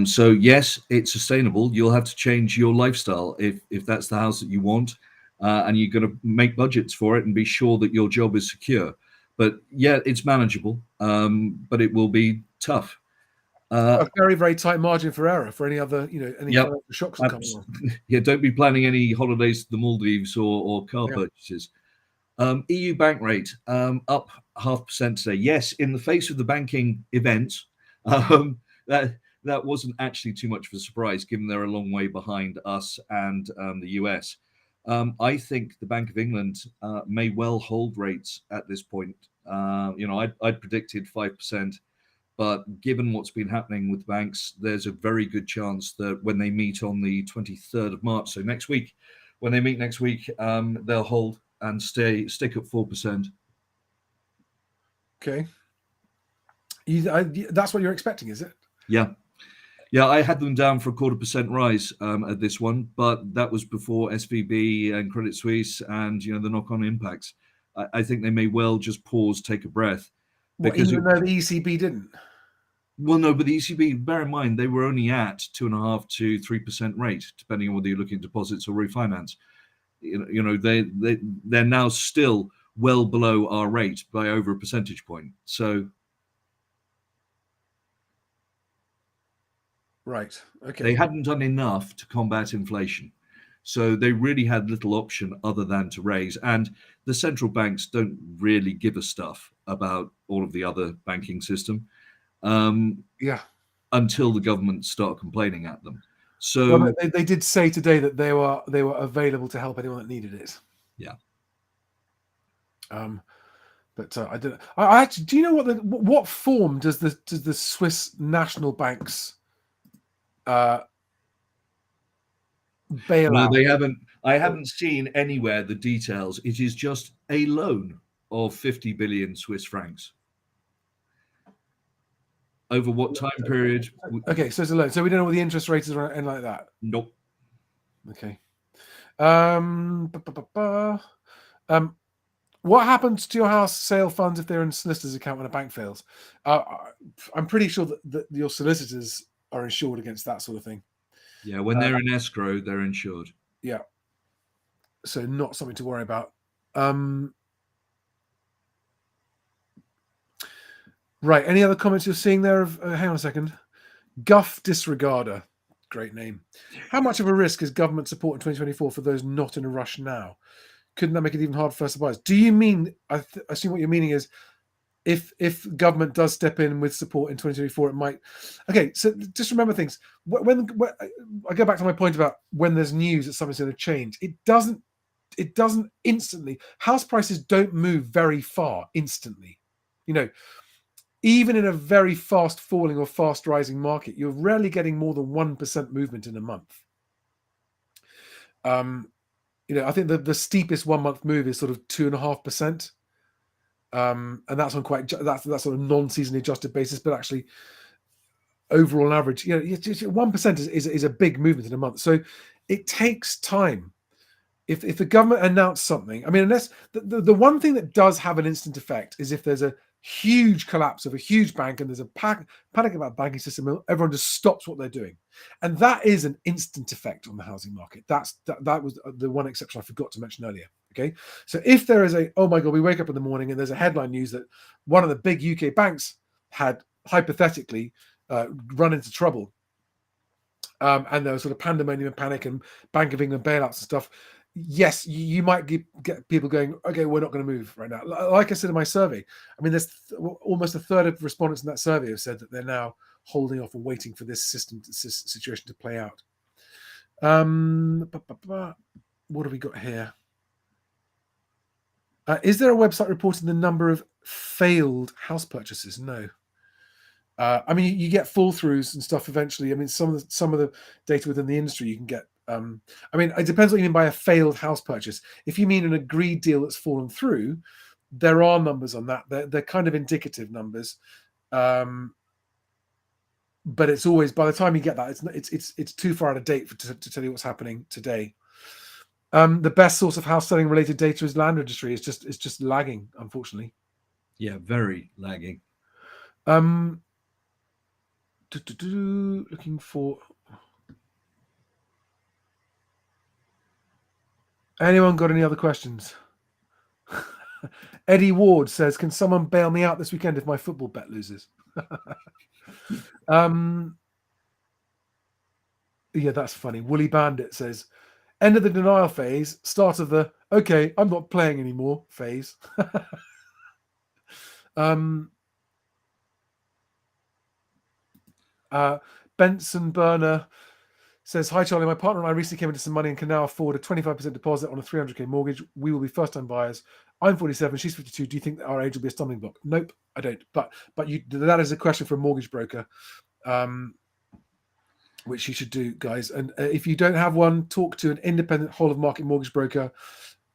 So yes, it's sustainable. You'll have to change your lifestyle if that's the house that you want, and you're going to make budgets for it and be sure that your job is secure. But yeah, it's manageable, but it will be tough. A very, very tight margin for error for any other, any financial shocks that come along. Yeah, don't be planning any holidays to the Maldives or car purchases. EU bank rate up 0.5% today. Yes, in the face of the banking events, that wasn't actually too much of a surprise, given they're a long way behind us and the US. I think the Bank of England may well hold rates at this point. I'd predicted 5%, but given what's been happening with banks, there's a very good chance that when they meet on the 23rd of March, so next week, when they meet next week, they'll hold and stick at 4%. Okay. That's what you're expecting, is it? Yeah. Yeah, I had them down for a 0.25% rise at this one, but that was before SVB and Credit Suisse and the knock-on impacts. I think they may well just pause, take a breath. Because even though the ECB didn't? Well, no, but the ECB, bear in mind, they were only at 2.5% to 3% rate, depending on whether you're looking at deposits or refinance. They're now still well below our rate by over a percentage point. So. Right. Okay. They hadn't done enough to combat inflation. So they really had little option other than to raise. And the central banks don't really give a stuff about all of the other banking system until the government start complaining at them. So Well, they did say today that they were available to help anyone that needed it. yeah. But I don't. I actually, do you know what form does the Swiss national banks bail No, out? they haven't. I haven't seen anywhere the details. It is just a loan of 50 billion Swiss francs. Over what time period? Okay, so it's a loan. So we don't know what the interest rate is or anything like that. Nope. Okay. What happens to your house sale funds if they're in a solicitor's account when a bank fails? I'm pretty sure that your solicitors are insured against that sort of thing. Yeah, when they're in escrow, they're insured. Yeah. So not something to worry about. Right. Any other comments you're seeing there? Hang on a second. Guff Disregarder. Great name. How much of a risk is government support in 2024 for those not in a rush now? Couldn't that make it even harder for first buyers? Do you mean, I assume what you're meaning is if government does step in with support in 2024, it might. Okay, so just remember things. When I go back to my point about when there's news that something's going to change, it doesn't instantly. House prices don't move very far instantly. Even in a very fast falling or fast rising market, you're rarely getting more than 1% movement in a month. I think the steepest 1 month move is sort of 2.5%. And that's on that's sort of non-seasonally adjusted basis, but actually overall on average, 1% is a big movement in a month. So it takes time. If the government announced something, I mean, unless the one thing that does have an instant effect is if there's a huge collapse of a huge bank and there's a panic about the banking system, everyone just stops what they're doing, and that is an instant effect on the housing market. That was the one exception I forgot to mention earlier. Okay, so if there is oh my god, we wake up in the morning and there's a headline news that one of the big UK banks had hypothetically run into trouble, and there was sort of pandemonium and panic and Bank of England bailouts and stuff. Yes, you might get people going, okay, we're not going to move right now. Like I said in my survey, I mean, there's almost a third of respondents in that survey have said that they're now holding off and waiting for this situation to play out. What have we got here? Is there a website reporting the number of failed house purchases? No. I mean, you get fall throughs and stuff eventually. I mean, some of the data within the industry you can get. I mean, it depends what you mean by a failed house purchase. If you mean an agreed deal that's fallen through, there are numbers on that. They're kind of indicative numbers, but it's always, by the time you get that, it's too far out of date to tell you what's happening today. The best source of house selling related data is land registry. It's just lagging, unfortunately. Yeah, very lagging. Looking for. Anyone got any other questions? Eddie Ward says, can someone bail me out this weekend if my football bet loses? Yeah, that's funny. Woolly Bandit says, end of the denial phase, start of the, okay, I'm not playing anymore phase. Benson Burner says, hi, Charlie. My partner and I recently came into some money and can now afford a 25% deposit on a 300k mortgage. We will be first-time buyers. I'm 47. She's 52. Do you think that our age will be a stumbling block? Nope, I don't. But that is a question for a mortgage broker, which you should do, guys. And if you don't have one, talk to an independent whole-of-market mortgage broker.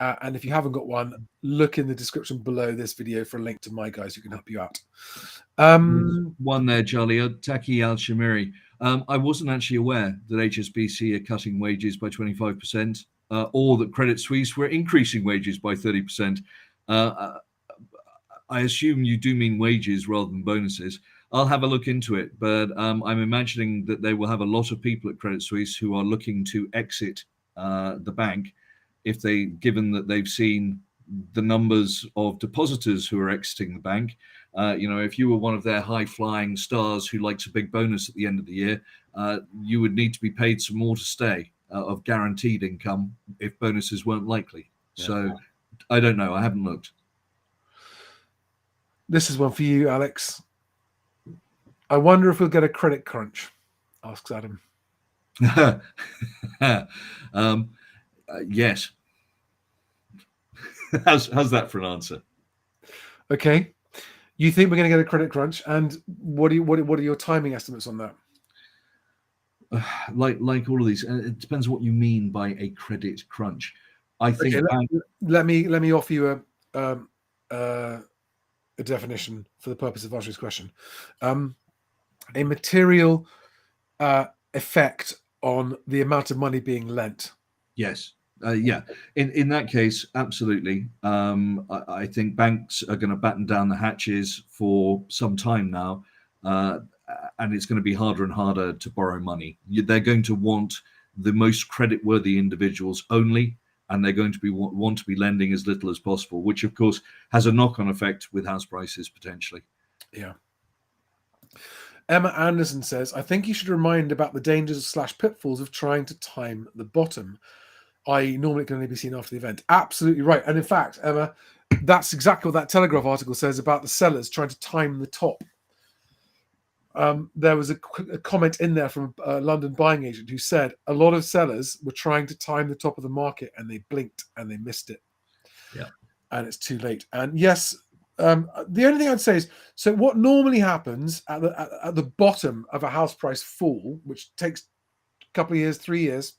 And if you haven't got one, look in the description below this video for a link to my guys who can help you out. One there, Charlie. Taki Al-Shamiri. I wasn't actually aware that HSBC are cutting wages by 25%, or that Credit Suisse were increasing wages by 30%. I assume you do mean wages rather than bonuses. I'll have a look into it, but I'm imagining that they will have a lot of people at Credit Suisse who are looking to exit the bank, given that they've seen the numbers of depositors who are exiting the bank. If you were one of their high-flying stars who likes a big bonus at the end of the year, you would need to be paid some more to stay of guaranteed income if bonuses weren't likely. Yeah. So I don't know. I haven't looked. This is one for you, Alex. I wonder if we'll get a credit crunch, asks Adam. Yes. How's that for an answer? Okay. You think we're going to get a credit crunch, and what are your timing estimates on that? Like all of these, it depends what you mean by a credit crunch. I think Okay, let me offer you a definition for the purpose of answering this question. A material effect on the amount of money being lent. yes. Yeah, in that case, absolutely. I think banks are going to batten down the hatches for some time now, and it's going to be harder and harder to borrow money. They're going to want the most credit-worthy individuals only, and they're going to want to be lending as little as possible, which of course has a knock-on effect with house prices potentially. Yeah. Emma Anderson says, I think you should remind about the dangers / pitfalls of trying to time the bottom. I normally can only be seen after the event. Absolutely right. And in fact, Emma, that's exactly what that Telegraph article says about the sellers trying to time the top. There was a comment in there from a London buying agent who said a lot of sellers were trying to time the top of the market and they blinked and they missed it. Yeah. And it's too late. And yes, the only thing I'd say is, so what normally happens at the bottom of a house price fall, which takes a couple of years, 3 years,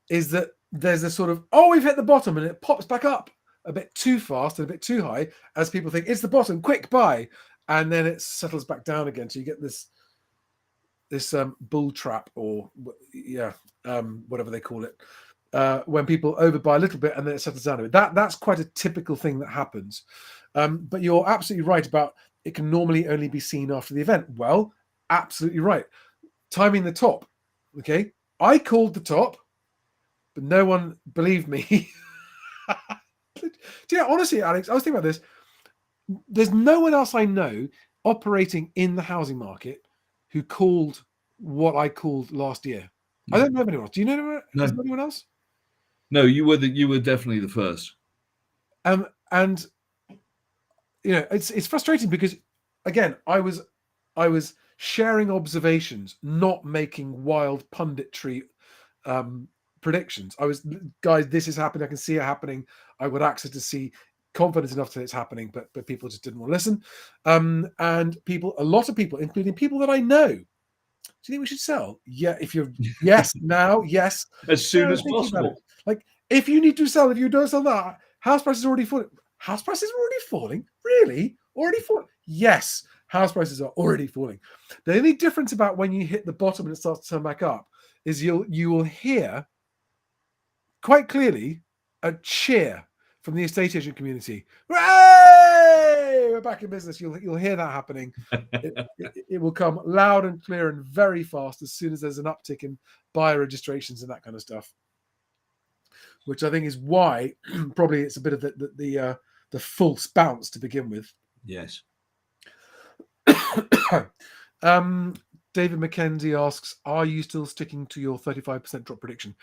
is that there's a sort of, we've hit the bottom, and it pops back up a bit too fast and a bit too high as people think it's the bottom, quick buy, and then it settles back down again. So you get this bull trap, or whatever they call it, when people overbuy a little bit and then it settles down a bit. That's quite a typical thing that happens. But you're absolutely right about it can normally only be seen after the event. Well, absolutely right. Timing the top. Okay. I called the top, but no one believed me. Do you know, honestly, Alex, I was thinking about this. There's no one else I know operating in the housing market who called what I called last year. I don't know anyone else. Do you know anyone? No. Is there anyone else? No, you were definitely the first. And you know, it's frustrating because, again, I was sharing observations, not making wild punditry predictions. I was, guys, this is happening. I can see it happening. I got access to see, confidence enough to say it's happening, but people just didn't want to listen. And a lot of people, including people that I know, do you think we should sell? Yeah, if you're yes now, yes, as soon as possible. Like, if you need to sell, if you don't sell now, house prices are already falling. House prices are already falling? Really? Already falling? Yes, house prices are already falling. The only difference about when you hit the bottom and it starts to turn back up is you will hear quite clearly a cheer from the estate agent community. Hooray! We're back in business. You'll hear that happening. It will come loud and clear and very fast as soon as there's an uptick in buyer registrations and that kind of stuff. Which I think is why probably it's a bit of the false bounce to begin with. Yes. David McKenzie asks, are you still sticking to your 35% drop prediction?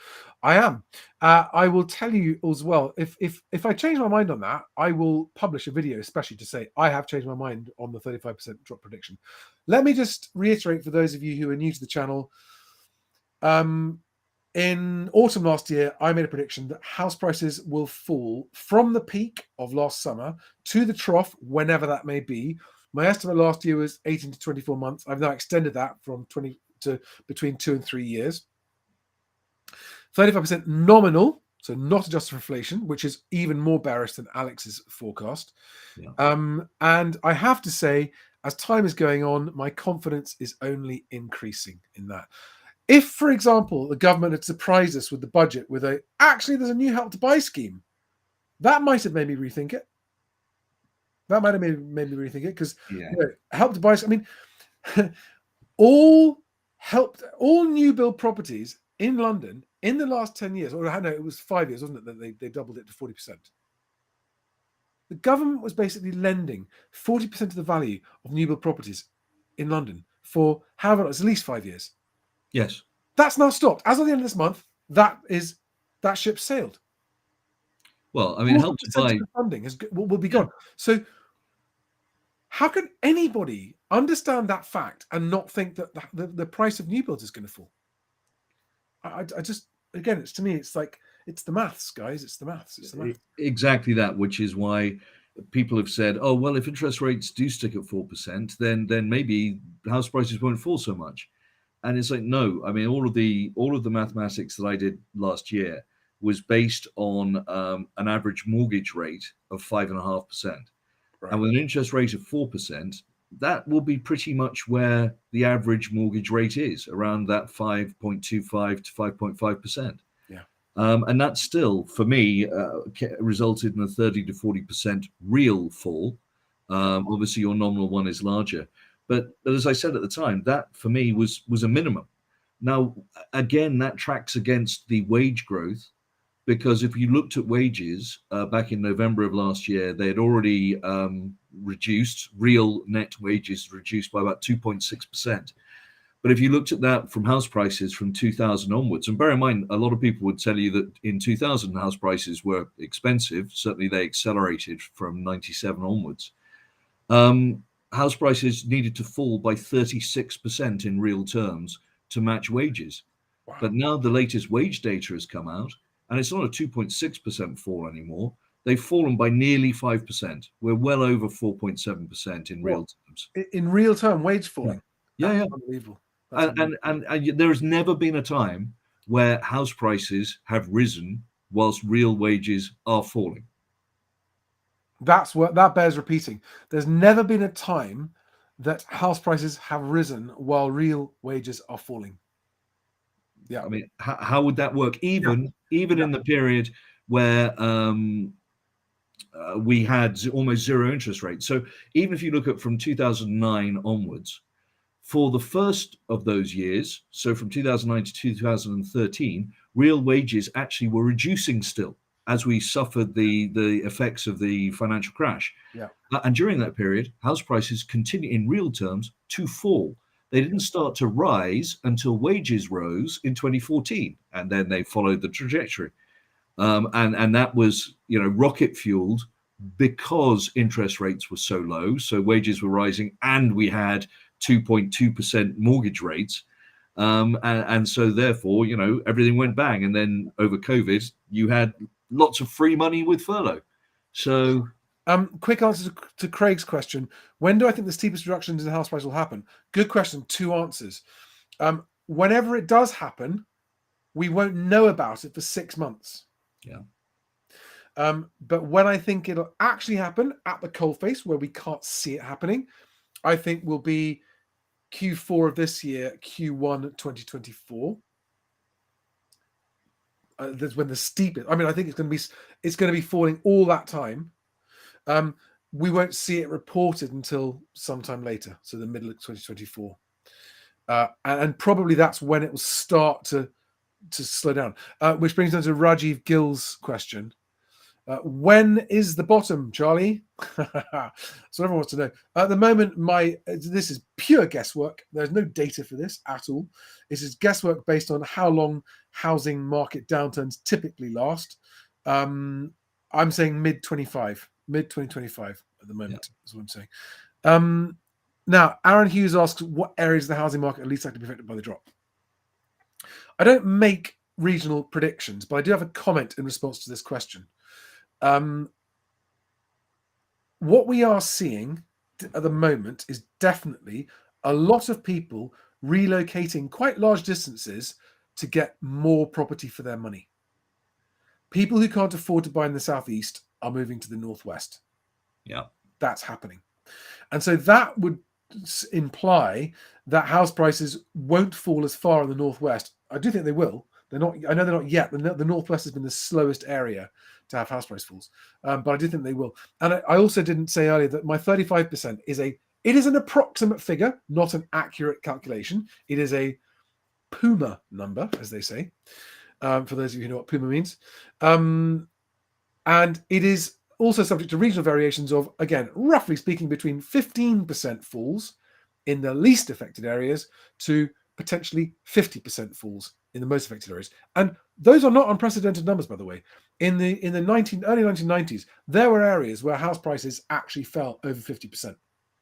I am. I will tell you as well, if I change my mind on that, I will publish a video especially to say I have changed my mind on the 35% drop prediction. Let me just reiterate for those of you who are new to the channel. In autumn last year, I made a prediction that house prices will fall from the peak of last summer to the trough, whenever that may be. My estimate last year was 18 to 24 months. I've now extended that from 20 to between 2 and 3 years. 35% nominal, so not adjusted for inflation, which is even more bearish than Alex's forecast. Yeah. And I have to say, as time is going on, my confidence is only increasing in that. If, for example, the government had surprised us with the budget with actually there's a new Help to Buy scheme, that might have made me rethink it. That might have made me rethink it because Help to Buy. I mean, all new build properties in London in the last 10 years, or I know it was 5 years, wasn't it, that they doubled it to 40%. The government was basically lending 40% of the value of new build properties in London for however long, it's at least 5 years. Yes. That's now stopped. As of the end of this month, that ship sailed. Well, I mean, Help to Buy funding will be gone. So how can anybody understand that fact and not think that the price of new builds is going to fall. I just, again, it's, to me, it's like, it's the maths, guys. It's the maths. It's the maths. Exactly that, which is why people have said, oh, well, if interest rates do stick at 4%, then maybe house prices won't fall so much. And it's like, no, I mean, all of the mathematics that I did last year was based on an average mortgage rate of 5.5%. Right. And with an interest rate of 4%, that will be pretty much where the average mortgage rate is, around that 5.25 to 5.5%. Yeah. And that still, for me, resulted in a 30 to 40% real fall. Obviously, your nominal one is larger. But as I said at the time, that for me was a minimum. Now, again, that tracks against the wage growth, because if you looked at wages back in November of last year, they had already reduced, real net wages reduced by about 2.6%. But if you looked at that from house prices from 2000 onwards, and bear in mind, a lot of people would tell you that in 2000 house prices were expensive. Certainly they accelerated from 97 onwards. House prices needed to fall by 36% in real terms to match wages. Wow. But now the latest wage data has come out, and it's not a 2.6% fall anymore. They've fallen by nearly 5%. We're well over 4.7% in real terms. In real term, wage falling. Yeah. That's unbelievable. And there has never been a time where house prices have risen whilst real wages are falling. That bears repeating. There's never been a time that house prices have risen while real wages are falling. Yeah. I mean, how would that work? Even in the period where we had almost zero interest rates. So even if you look at from 2009 onwards, for the first of those years, so from 2009 to 2013, real wages actually were reducing still as we suffered the effects of the financial crash. Yeah. And during that period, house prices continued in real terms to fall. They didn't start to rise until wages rose in 2014, and then they followed the trajectory. And that was, rocket fueled because interest rates were so low. So wages were rising, and we had 2.2% mortgage rates. And so therefore, everything went bang. And then over COVID, you had lots of free money with furlough. So quick answer to Craig's question. When do I think the steepest reductions in house price will happen? Good question. 2 answers. Whenever it does happen, we won't know about it for 6 months. Yeah. But when I think it'll actually happen at the coalface, where we can't see it happening, I think will be Q4 of this year, Q1 2024. That's when the steepest. I mean, I think it's going to be falling all that time. We won't see it reported until sometime later, so the middle of 2024, and probably that's when it will start to slow down. Which brings us to Rajiv Gill's question: when is the bottom, Charlie? So everyone wants to know. At the moment, this is pure guesswork. There's no data for this at all. This is guesswork based on how long housing market downturns typically last. I'm saying mid 2025 at the moment, is what I'm saying. Now, Aaron Hughes asks, what areas of the housing market are least likely to be affected by the drop? I don't make regional predictions, but I do have a comment in response to this question. What we are seeing at the moment is definitely a lot of people relocating quite large distances to get more property for their money. People who can't afford to buy in the southeast are moving to the northwest. Yeah, that's happening. And so that would imply that house prices won't fall as far in the northwest. I do think they will. They're not. I know they're not yet. The northwest has been the slowest area to have house price falls, but I do think they will. And I also didn't say earlier that my 35% is an approximate figure, not an accurate calculation. It is a Puma number, as they say, for those of you who know what Puma means. And it is also subject to regional variations of, again, roughly speaking, between 15% falls in the least affected areas to potentially 50% falls in the most affected areas. And those are not unprecedented numbers, by the way. In the early 1990s, there were areas where house prices actually fell over 50%.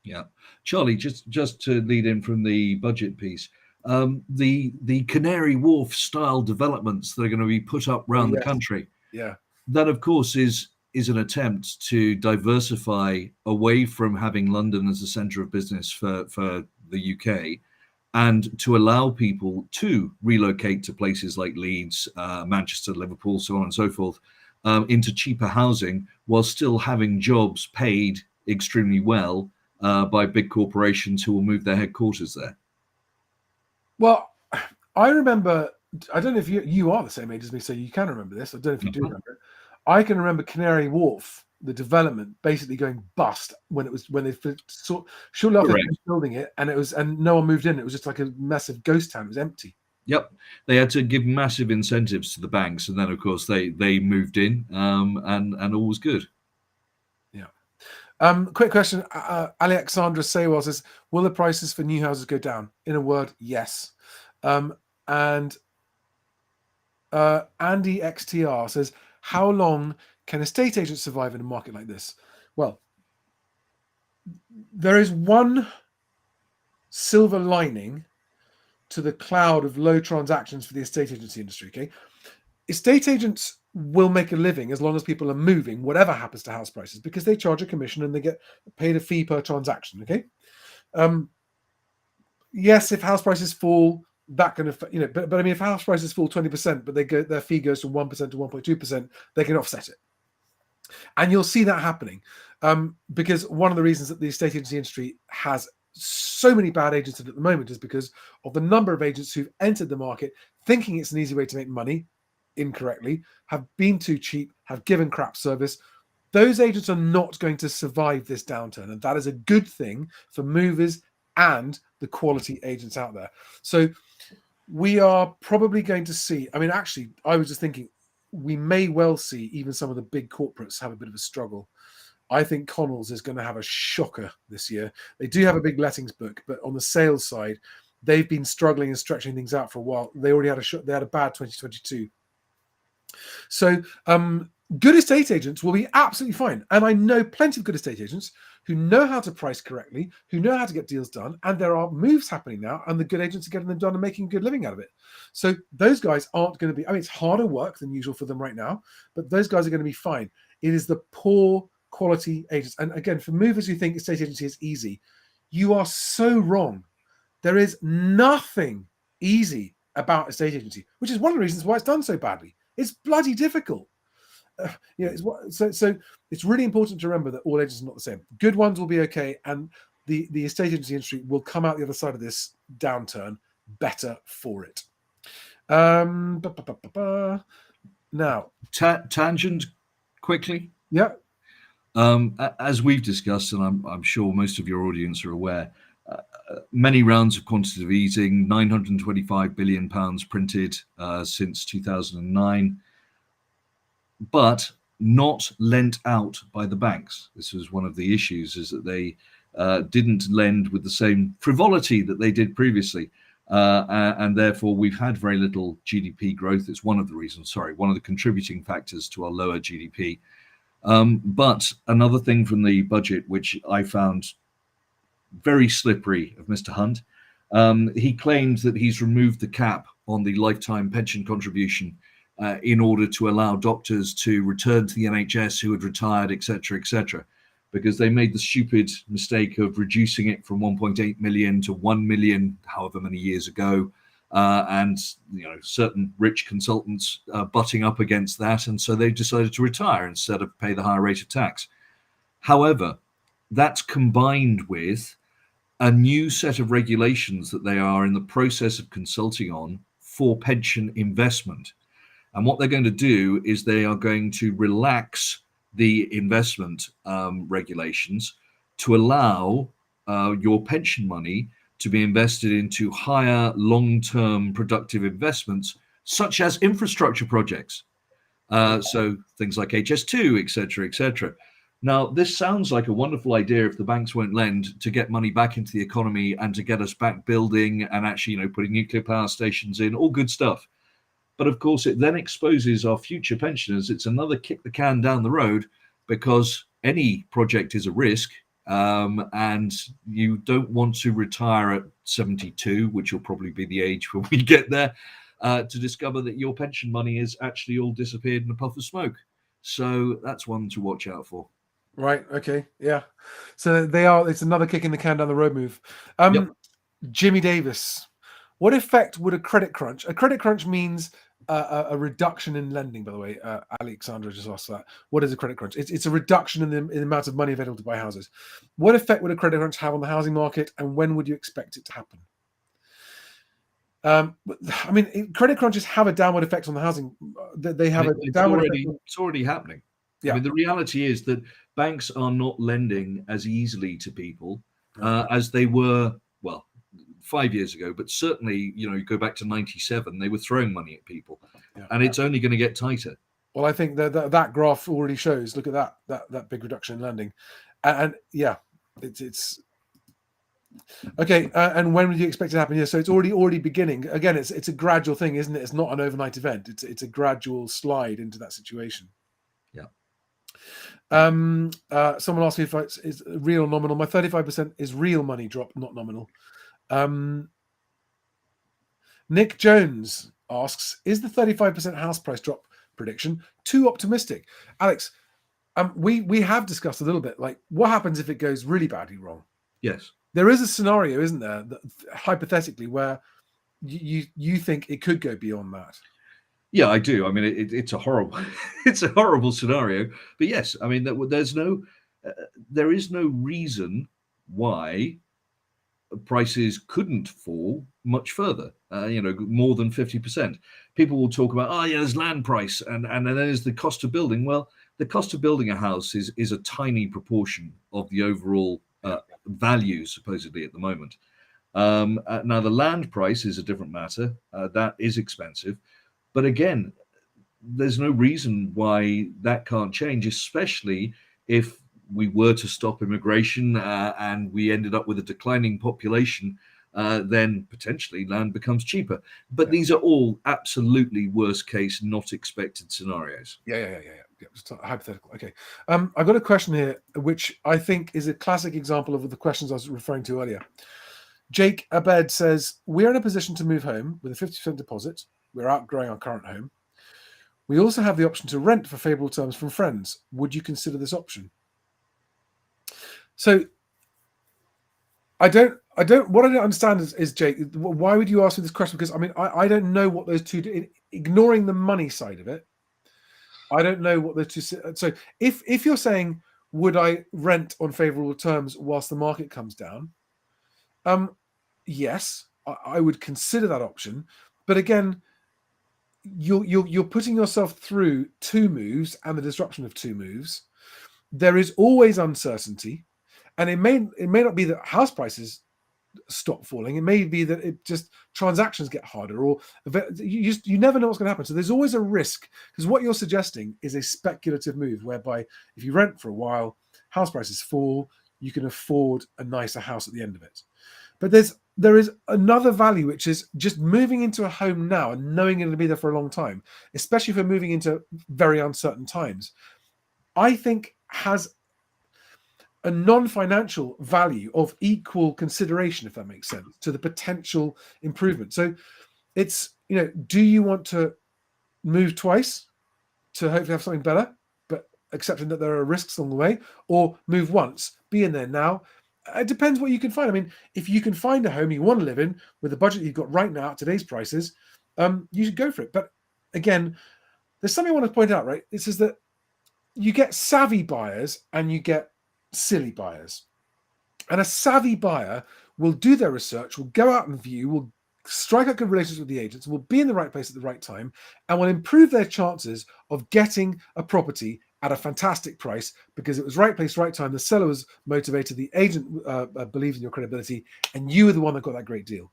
Yeah, Charlie, just to lead in from the budget piece, the Canary Wharf style developments that are going to be put up Oh, around the yes. country, Yeah. that of course is an attempt to diversify away from having London as a centre of business for the UK, and to allow people to relocate to places like Leeds, Manchester, Liverpool, so on and so forth, into cheaper housing while still having jobs paid extremely well by big corporations who will move their headquarters there. Well, I remember, I don't know if you are the same age as me, so you can remember this. I don't know if you do remember it. I can remember Canary Wharf, the development, basically going bust when they shortly after building it, and no one moved in. It was just like a massive ghost town. It was empty. Yep, they had to give massive incentives to the banks, and then of course they moved in, and all was good. Yeah. Quick question. Alexandra Sewell says, "Will the prices for new houses go down?" In a word, yes. And Andy XTR says, "How long can estate agents survive in a market like this?" Well, there is one silver lining to the cloud of low transactions for the estate agency industry. Okay, estate agents will make a living as long as people are moving, whatever happens to house prices, because they charge a commission and they get paid a fee per transaction. Okay, yes, if house prices fall, that can affect, but I mean, if house prices fall 20%, but their fee goes from 1% to 1.2%, they can offset it. And you'll see that happening because one of the reasons that the estate agency industry has so many bad agents at the moment is because of the number of agents who've entered the market thinking it's an easy way to make money incorrectly, have been too cheap, have given crap service. Those agents are not going to survive this downturn, and that is a good thing for movers and the quality agents out there. So we are probably going to see, I mean, actually, I was just thinking, we may well see even some of the big corporates have a bit of a struggle. I think Connells is going to have a shocker this year. They do have a big lettings book, but on the sales side, they've been struggling and stretching things out for a while. They already had they had a bad 2022. So good estate agents will be absolutely fine. And I know plenty of good estate agents who know how to price correctly, who know how to get deals done. And there are moves happening now, and the good agents are getting them done and making a good living out of it. So those guys aren't going to be, I mean, it's harder work than usual for them right now, but those guys are going to be fine. It is the poor quality agents. And again, for movers who think estate agency is easy, you are so wrong. There is nothing easy about estate agency, which is one of the reasons why it's done so badly. It's bloody difficult. So it's really important to remember that all agents are not the same. Good ones will be okay, and the estate agency industry will come out the other side of this downturn better for it. Now, tangent quickly. Yeah. As we've discussed, and I'm sure most of your audience are aware, many rounds of quantitative easing, £925 billion printed since 2009, but not lent out by the banks. This was one of the issues, is that they didn't lend with the same frivolity that they did previously. And therefore, we've had very little GDP growth. It's one of the reasons, one of the contributing factors to our lower GDP. But another thing from the budget, which I found very slippery of Mr. Hunt, he claimed that he's removed the cap on the lifetime pension contribution in order to allow doctors to return to the NHS who had retired, etc., because they made the stupid mistake of reducing it from 1.8 million to 1 million, however many years ago. And certain rich consultants butting up against that, and so they decided to retire instead of pay the higher rate of tax. However, that's combined with a new set of regulations that they are in the process of consulting on for pension investment. And what they're going to do is they are going to relax the investment regulations to allow your pension money to be invested into higher long-term productive investments, such as infrastructure projects. So things like HS2, etc. Now, this sounds like a wonderful idea if the banks won't lend, to get money back into the economy and to get us back building and actually, putting nuclear power stations in, all good stuff. But of course, it then exposes our future pensioners. It's another kick the can down the road, because any project is a risk. and you don't want to retire at 72, which will probably be the age when we get there, to discover that your pension money is actually all disappeared in a puff of smoke. So that's one to watch out for. Right. Okay. Yeah. So it's another kick in the can down the road move. Yep. Jimmy Davis, what effect would a credit crunch? A credit crunch means a reduction in lending, by the way. Alexandra just asked that. What is a credit crunch? It's a reduction in the amount of money available to buy houses. What effect would a credit crunch have on the housing market, and when would you expect it to happen? I mean, credit crunches have a downward effect on the housing. They have a downward effect. It's already happening. Yeah. I mean, the reality is that banks are not lending as easily to people as they were, 5 years ago. But certainly, you go back to 97, they were throwing money at people, and it's only going to get tighter. Well, I think that graph already shows. Look at that big reduction in lending, and yeah, it's okay. And when would you expect it to happen? Yeah, so it's already beginning. Again, it's a gradual thing, isn't it? It's not an overnight event. It's a gradual slide into that situation. Yeah. Someone asked me if it's real or nominal. My 35% is real money drop, not nominal. Nick Jones asks, is the 35% house price drop prediction too optimistic? Alex, we have discussed a little bit, like what happens if it goes really badly wrong? Yes. There is a scenario, isn't there, that, hypothetically, where you think it could go beyond that. Yeah, I do. I mean, it's a horrible scenario. But yes, I mean, there is no reason why prices couldn't fall much further. More than 50%. People will talk about, there's land price, and then there's the cost of building. Well, the cost of building a house is a tiny proportion of the overall value, supposedly, at the moment. Now, the land price is a different matter. That is expensive. But again, there's no reason why that can't change, especially if we were to stop immigration and we ended up with a declining population, then potentially land becomes cheaper. But these are all absolutely worst case, not expected scenarios. Yeah. Just hypothetical. Okay. I've got a question here, which I think is a classic example of the questions I was referring to earlier. Jake Abed says, we're in a position to move home with a 50% deposit. We're outgrowing our current home. We also have the option to rent for favorable terms from friends. Would you consider this option? So what I don't understand is Jake, why would you ask me this question? Because I mean, I don't know what those two do. Ignoring the money side of it, I don't know what the two. So if you're saying, would I rent on favorable terms whilst the market comes down? Yes, I would consider that option. But again, you're putting yourself through two moves and the disruption of two moves. There is always uncertainty, and it may not be that house prices stop falling. It may be that it just transactions get harder, or you never know what's going to happen. So there's always a risk, because what you're suggesting is a speculative move whereby if you rent for a while, house prices fall, you can afford a nicer house at the end of it. But there is another value, which is just moving into a home now and knowing it'll be there for a long time, especially if we're moving into very uncertain times, I think has a non-financial value of equal consideration, if that makes sense, to the potential improvement. So it's, do you want to move twice to hopefully have something better, but accepting that there are risks along the way, or move once, be in there now? It depends what you can find. I mean, if you can find a home you want to live in with the budget you've got right now at today's prices, you should go for it. But again, there's something I want to point out, right? This is that you get savvy buyers and you get silly buyers. And a savvy buyer will do their research, will go out and view, will strike up good relations with the agents, will be in the right place at the right time, and will improve their chances of getting a property at a fantastic price because it was right place, right time. The seller was motivated, the agent believes in your credibility, and you were the one that got that great deal.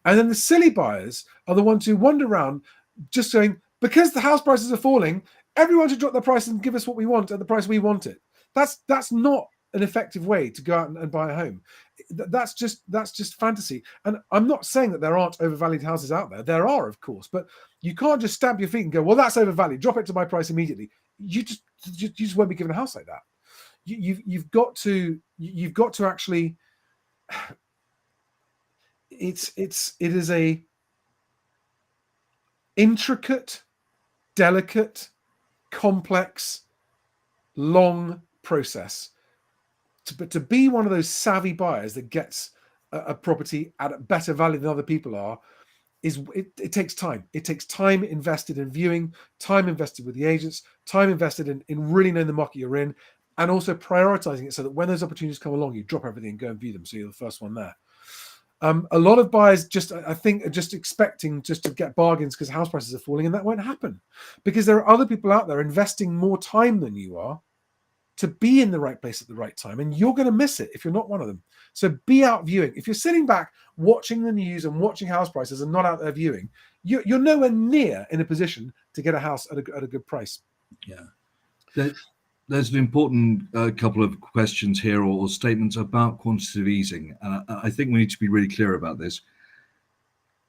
And then the silly buyers are the ones who wander around just saying, because the house prices are falling, everyone should drop their price and give us what we want at the price we want it. That's not an effective way to go out and buy a home. That's just fantasy. And I'm not saying that there aren't overvalued houses out there. There are, of course, but you can't just stamp your feet and go, well, that's overvalued, drop it to my price immediately. You just won't be given a house like that. you've got to actually. It is a intricate, delicate, complex, long process. But to be one of those savvy buyers that gets a property at a better value than other people are, it takes time. It takes time invested in viewing, time invested with the agents, time invested in really knowing the market you're in, and also prioritizing it so that when those opportunities come along, you drop everything and go and view them. So you're the first one there. A lot of buyers I think, are just expecting just to get bargains because house prices are falling, and that won't happen because there are other people out there investing more time than you are to be in the right place at the right time, and you're going to miss it if you're not one of them. So be out viewing. If you're sitting back watching the news and watching house prices and not out there viewing, you're nowhere near in a position to get a house at a good price. Yeah. There's an important couple of questions here or statements about quantitative easing. I think we need to be really clear about this.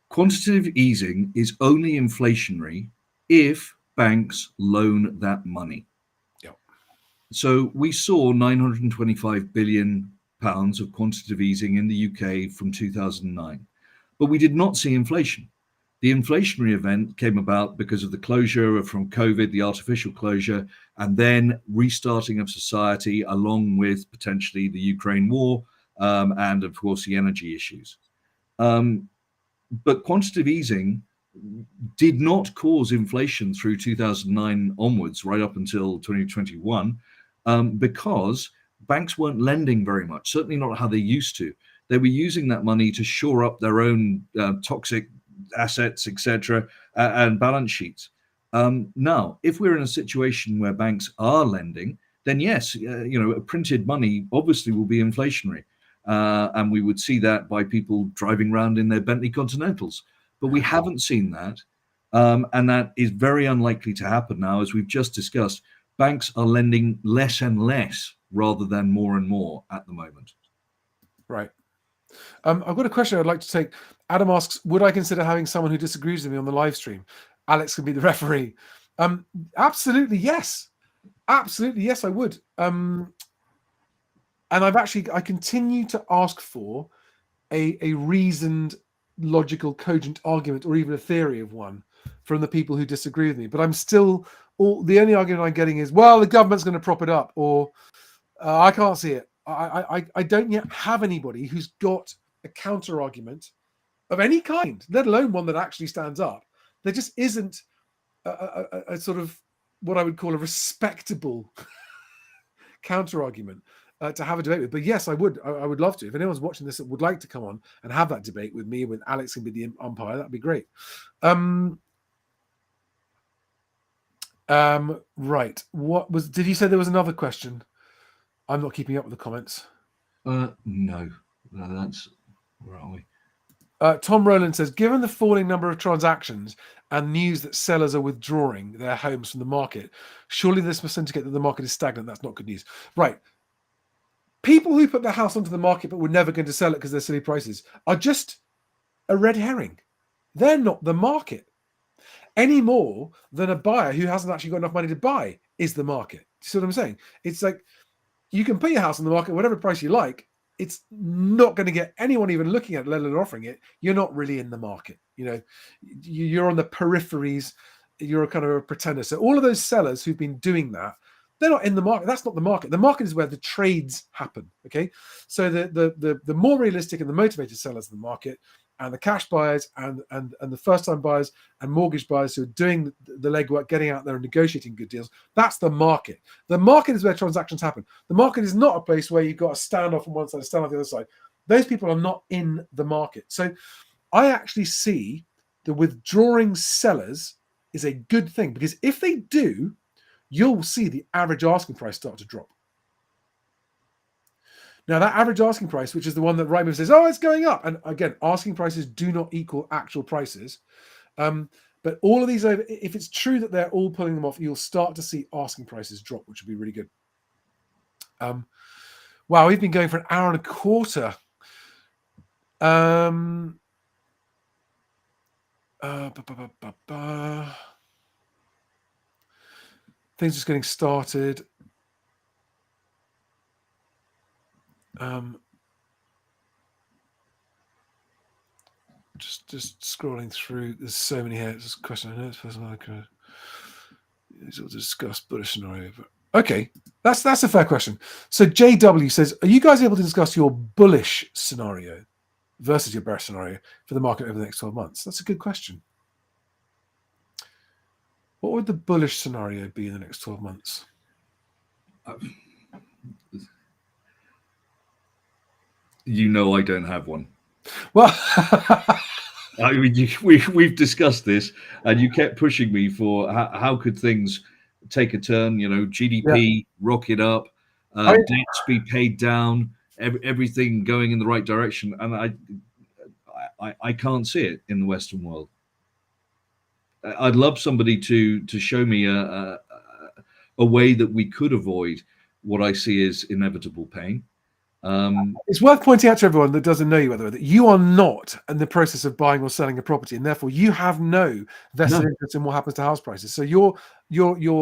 Quantitative easing is only inflationary if banks loan that money. Yep. So we saw £925 billion of quantitative easing in the UK from 2009, but we did not see inflation. The inflationary event came about because of the closure from COVID, the artificial closure, and then restarting of society, along with potentially the Ukraine war and, of course, the energy issues. But quantitative easing did not cause inflation through 2009 onwards, right up until 2021, because banks weren't lending very much, certainly not how they used to. They were using that money to shore up their own toxic assets, etc., and balance sheets. Now, if we're in a situation where banks are lending, then yes, printed money obviously will be inflationary, and we would see that by people driving around in their Bentley Continentals. But we haven't seen that, and that is very unlikely to happen now, as we've just discussed. Banks are lending less and less rather than more and more at the moment. Right. I've got a question I'd like to take. Adam asks, would I consider having someone who disagrees with me on the live stream? Alex can be the referee. Absolutely, yes. Absolutely, yes, I would. And I continue to ask for a reasoned, logical, cogent argument, or even a theory of one from the people who disagree with me. But I'm still, the only argument I'm getting is, well, the government's going to prop it up, or I can't see it. I don't yet have anybody who's got a counter argument of any kind, let alone one that actually stands up. There just isn't a sort of what I would call a respectable counter argument to have a debate with. But yes, I would love to. If anyone's watching this that would like to come on and have that debate with me, with Alex and with the umpire, that'd be great. Right. Did you say there was another question? I'm not keeping up with the comments. No, that's, where are we? Tom Rowland says, given the falling number of transactions and news that sellers are withdrawing their homes from the market, surely this must indicate that the market is stagnant. That's not good news. Right. People who put their house onto the market but were never going to sell it because they're silly prices are just a red herring. They're not the market any more than a buyer who hasn't actually got enough money to buy is the market. See what I'm saying? It's like, you can put your house on the market, whatever price you like. It's not going to get anyone even looking at it, let alone offering it. You're not really in the market. You're on the peripheries. You're a kind of a pretender. So all of those sellers who've been doing that, they're not in the market. That's not the market. The market is where the trades happen. Okay. So the more realistic and the motivated sellers in the market, and the cash buyers and the first-time buyers and mortgage buyers who are doing the legwork, getting out there and negotiating good deals, that's the market. The market is where transactions happen. The market is not a place where you've got a standoff on one side, a standoff on the other side. Those people are not in the market. So I actually see the withdrawing sellers is a good thing, because if they do, you'll see the average asking price start to drop. Now, that average asking price, which is the one that Rightmove says, oh, it's going up. And again, asking prices do not equal actual prices. But all of these, if it's true that they're all pulling them off, you'll start to see asking prices drop, which would be really good. Wow, we've been going for an hour and a quarter. Things just getting started. Just scrolling through. There's so many here. It's a question. I know it's personal. It's all discuss bullish scenario. But okay, that's a fair question. So JW says, are you guys able to discuss your bullish scenario versus your bearish scenario for the market over the next 12 months? That's a good question. What would the bullish scenario be in the next 12 months? You know, I don't have one. Well, I mean, we've discussed this, and you kept pushing me for how could things take a turn. You know, GDP rocket up, debts be paid down, everything going in the right direction, and I can't see it in the Western world. I'd love somebody to show me a way that we could avoid what I see as inevitable pain. It's worth pointing out to everyone that doesn't know you, by the way, that you are not in the process of buying or selling a property, and therefore you have no vested interest in what happens to house prices. So your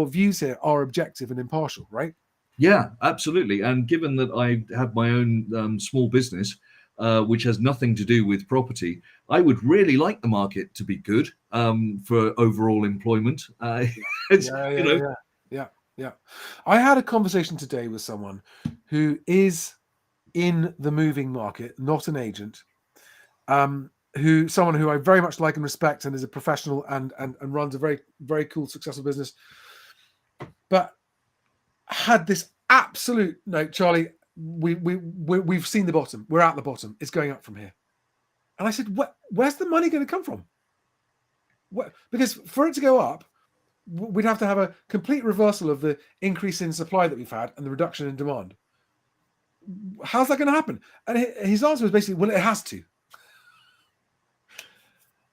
views here are objective and impartial, right? Yeah, absolutely. And given that I have my own small business, which has nothing to do with property, I would really like the market to be good for overall employment. Yeah. I had a conversation today with someone who is in the moving market, not an agent, someone who I very much like and respect, and is a professional and runs a very, very cool, successful business, but had this absolute no, Charlie, we've seen the bottom. We're at the bottom. It's going up from here. And I said, where's the money going to come from? Because for it to go up, we'd have to have a complete reversal of the increase in supply that we've had and the reduction in demand. How's that going to happen? And his answer was basically, well, it has to.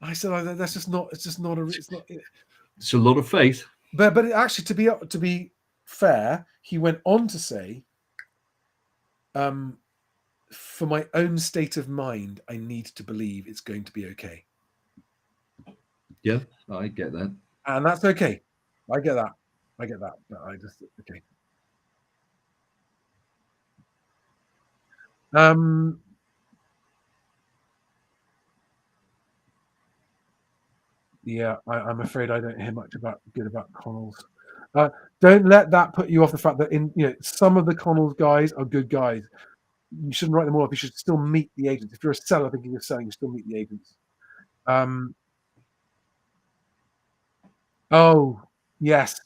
I said, that's just not. It's not. It's a lot of faith. But actually, to be fair, he went on to say, for my own state of mind, I need to believe it's going to be okay. Yeah, I get that, and that's okay. I get that. But I just okay. Yeah, I'm afraid I don't hear much about Connells. Don't let that put you off the fact that some of the Connells guys are good guys. You shouldn't write them all off. You should still meet the agents. If you're a seller thinking of selling, you still meet the agents. Oh, yes.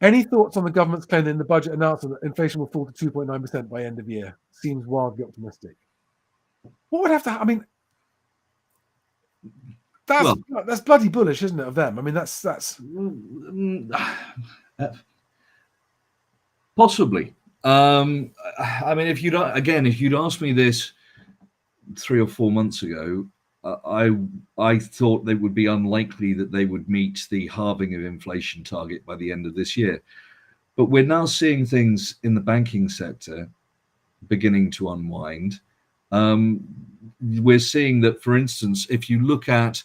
Any thoughts on the government's claim in the budget announcement that inflation will fall to 2.9% by end of year? Seems wildly optimistic. What would have to happen? I mean, that's bloody bullish, isn't it, of them? I mean, that's possibly. I mean, if you'd asked me this 3 or 4 months ago, I thought they would be unlikely that they would meet the halving of inflation target by the end of this year. But we're now seeing things in the banking sector beginning to unwind. We're seeing that, for instance, if you look at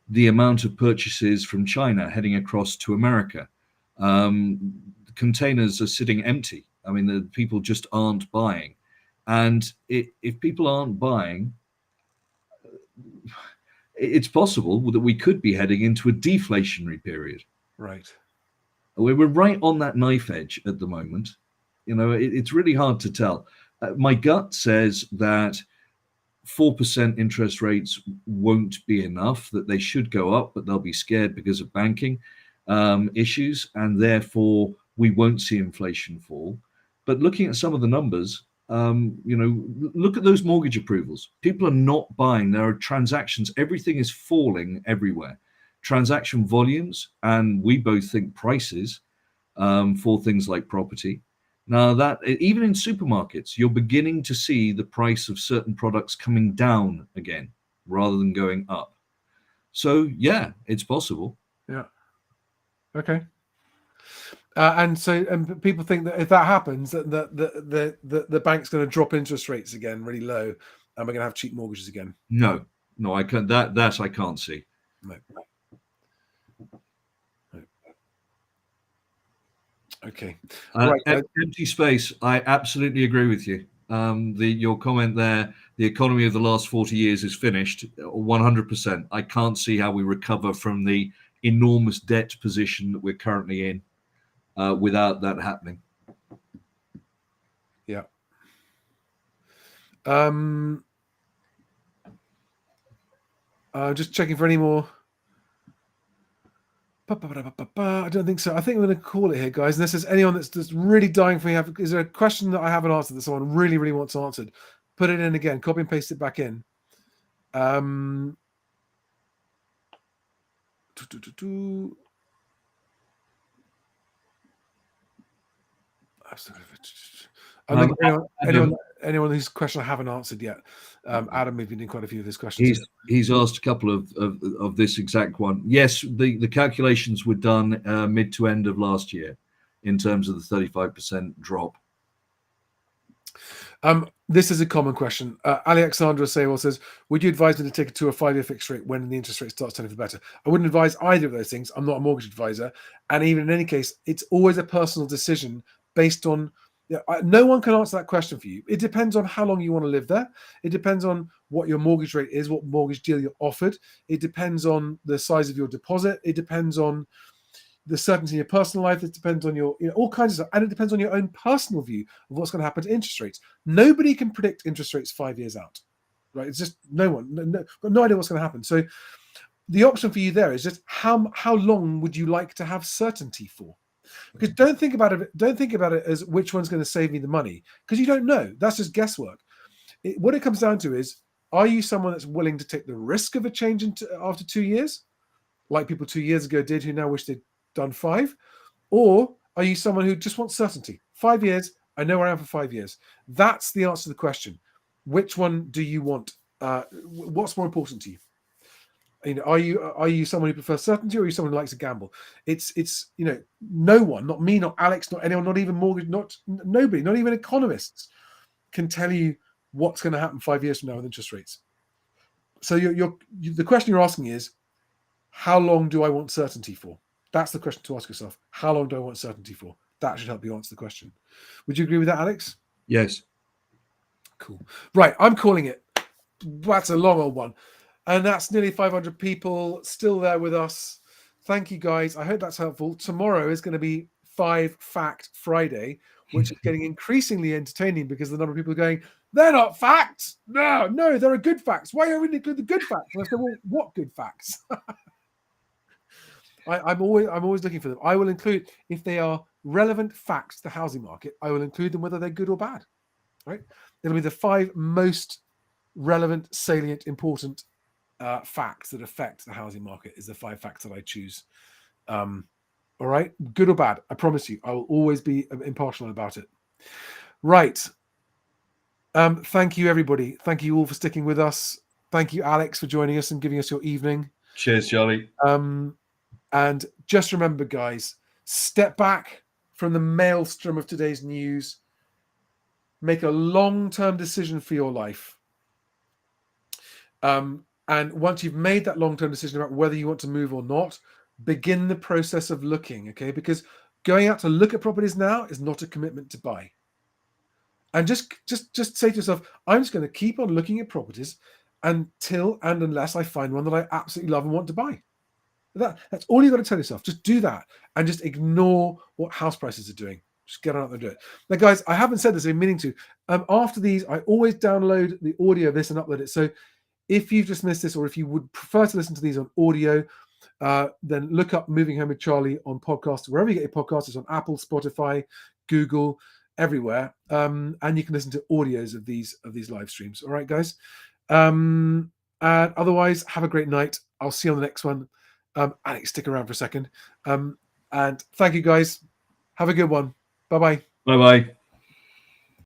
the amount of purchases from China heading across to America, containers are sitting empty. I mean, the people just aren't buying. And if people aren't buying, it's possible that we could be heading into a deflationary period. Right. We're right on that knife edge at the moment. It's really hard to tell. My gut says that 4% interest rates won't be enough, that they should go up, but they'll be scared because of banking issues, and therefore we won't see inflation fall. But looking at some of the numbers, look at those mortgage approvals. People are not buying. There are transactions. Everything is falling everywhere. Transaction volumes, and we both think prices for things like property. Now, that even in supermarkets, you're beginning to see the price of certain products coming down again rather than going up. So, yeah, it's possible. Yeah. Okay. And people think that if that happens, that the bank's going to drop interest rates again really low, and we're going to have cheap mortgages again. No, I can't. That I can't see. No. Okay. Right. Empty space. I absolutely agree with you. Your comment there, the economy of the last 40 years is finished. 100%. I can't see how we recover from the enormous debt position that we're currently in without that happening. Yeah. Just checking for any more. I don't think so. I think we're going to call it here, guys. Unless there's anyone that's just really dying for me. Is there a question that I haven't answered that someone really, really wants answered? Put it in again. Copy and paste it back in. Anyone whose question I haven't answered yet. Adam, we've been doing quite a few of his questions. He's asked a couple of this exact one. Yes, the calculations were done mid to end of last year in terms of the 35% drop. This is a common question. Alexandra Sewell says, would you advise me to take it to a 5-year fixed rate when the interest rate starts turning for better? I wouldn't advise either of those things. I'm not a mortgage advisor. And even in any case, it's always a personal decision based on, no one can answer that question for you. It depends on how long you want to live there. It depends on what your mortgage rate is, what mortgage deal you're offered. It depends on the size of your deposit. It depends on the certainty in your personal life. It depends on your, all kinds of stuff. And it depends on your own personal view of what's going to happen to interest rates. Nobody can predict interest rates 5 years out, right? It's just no idea what's going to happen. So the option for you there is just how long would you like to have certainty for? Because don't think about it as which one's going to save me the money, because you don't know. That's just guesswork. What it comes down to is, are you someone that's willing to take the risk of a change after 2 years, like people 2 years ago did who now wish they'd done 5? Or are you someone who just wants certainty? 5 years, I know where I am for 5 years. That's the answer to the question. Which one do you want? What's more important to you? Are you someone who prefers certainty, or are you someone who likes to gamble? It's no one, not me, not Alex, not anyone, not even mortgage, nobody, not even economists can tell you what's going to happen 5 years from now with interest rates. So the question you're asking is, how long do I want certainty for? That's the question to ask yourself. How long do I want certainty for? That should help you answer the question. Would you agree with that, Alex? Yes. Cool. Right, I'm calling it. That's a long old one. And that's nearly 500 people still there with us. Thank you, guys. I hope that's helpful. Tomorrow is going to be 5 Fact Friday, which is getting increasingly entertaining because the number of people are going, they're not facts. No, there are good facts. Why don't we include the good facts? And I said, well, what good facts? I'm always looking for them. I will include, if they are relevant facts to the housing market, I will include them whether they're good or bad. Right? It'll be the 5 most relevant, salient, important facts that affect the housing market is the 5 facts that I choose. All right, good or bad, I promise you, I will always be impartial about it. Right. Thank you, everybody. Thank you all for sticking with us. Thank you, Alex, for joining us and giving us your evening. Cheers, Charlie. And just remember, guys, step back from the maelstrom of today's news. Make a long-term decision for your life. And once you've made that long-term decision about whether you want to move or not, begin the process of looking, okay? Because going out to look at properties now is not a commitment to buy. And just say to yourself, I'm just going to keep on looking at properties until and unless I find one that I absolutely love and want to buy. That's all you've got to tell yourself. Just do that and just ignore what house prices are doing. Just get out there and do it. Now, guys, I haven't said this, I've been meaning to. After these, I always download the audio of this and upload it. So if you've just missed this, or if you would prefer to listen to these on audio, then look up Moving Home with Charlie on podcast, wherever you get your podcasts. It's on Apple, Spotify, Google, everywhere. And you can listen to audios of these live streams. All right, guys. And otherwise, have a great night. I'll see you on the next one. Alex, stick around for a second. And thank you, guys. Have a good one. Bye-bye. Bye-bye.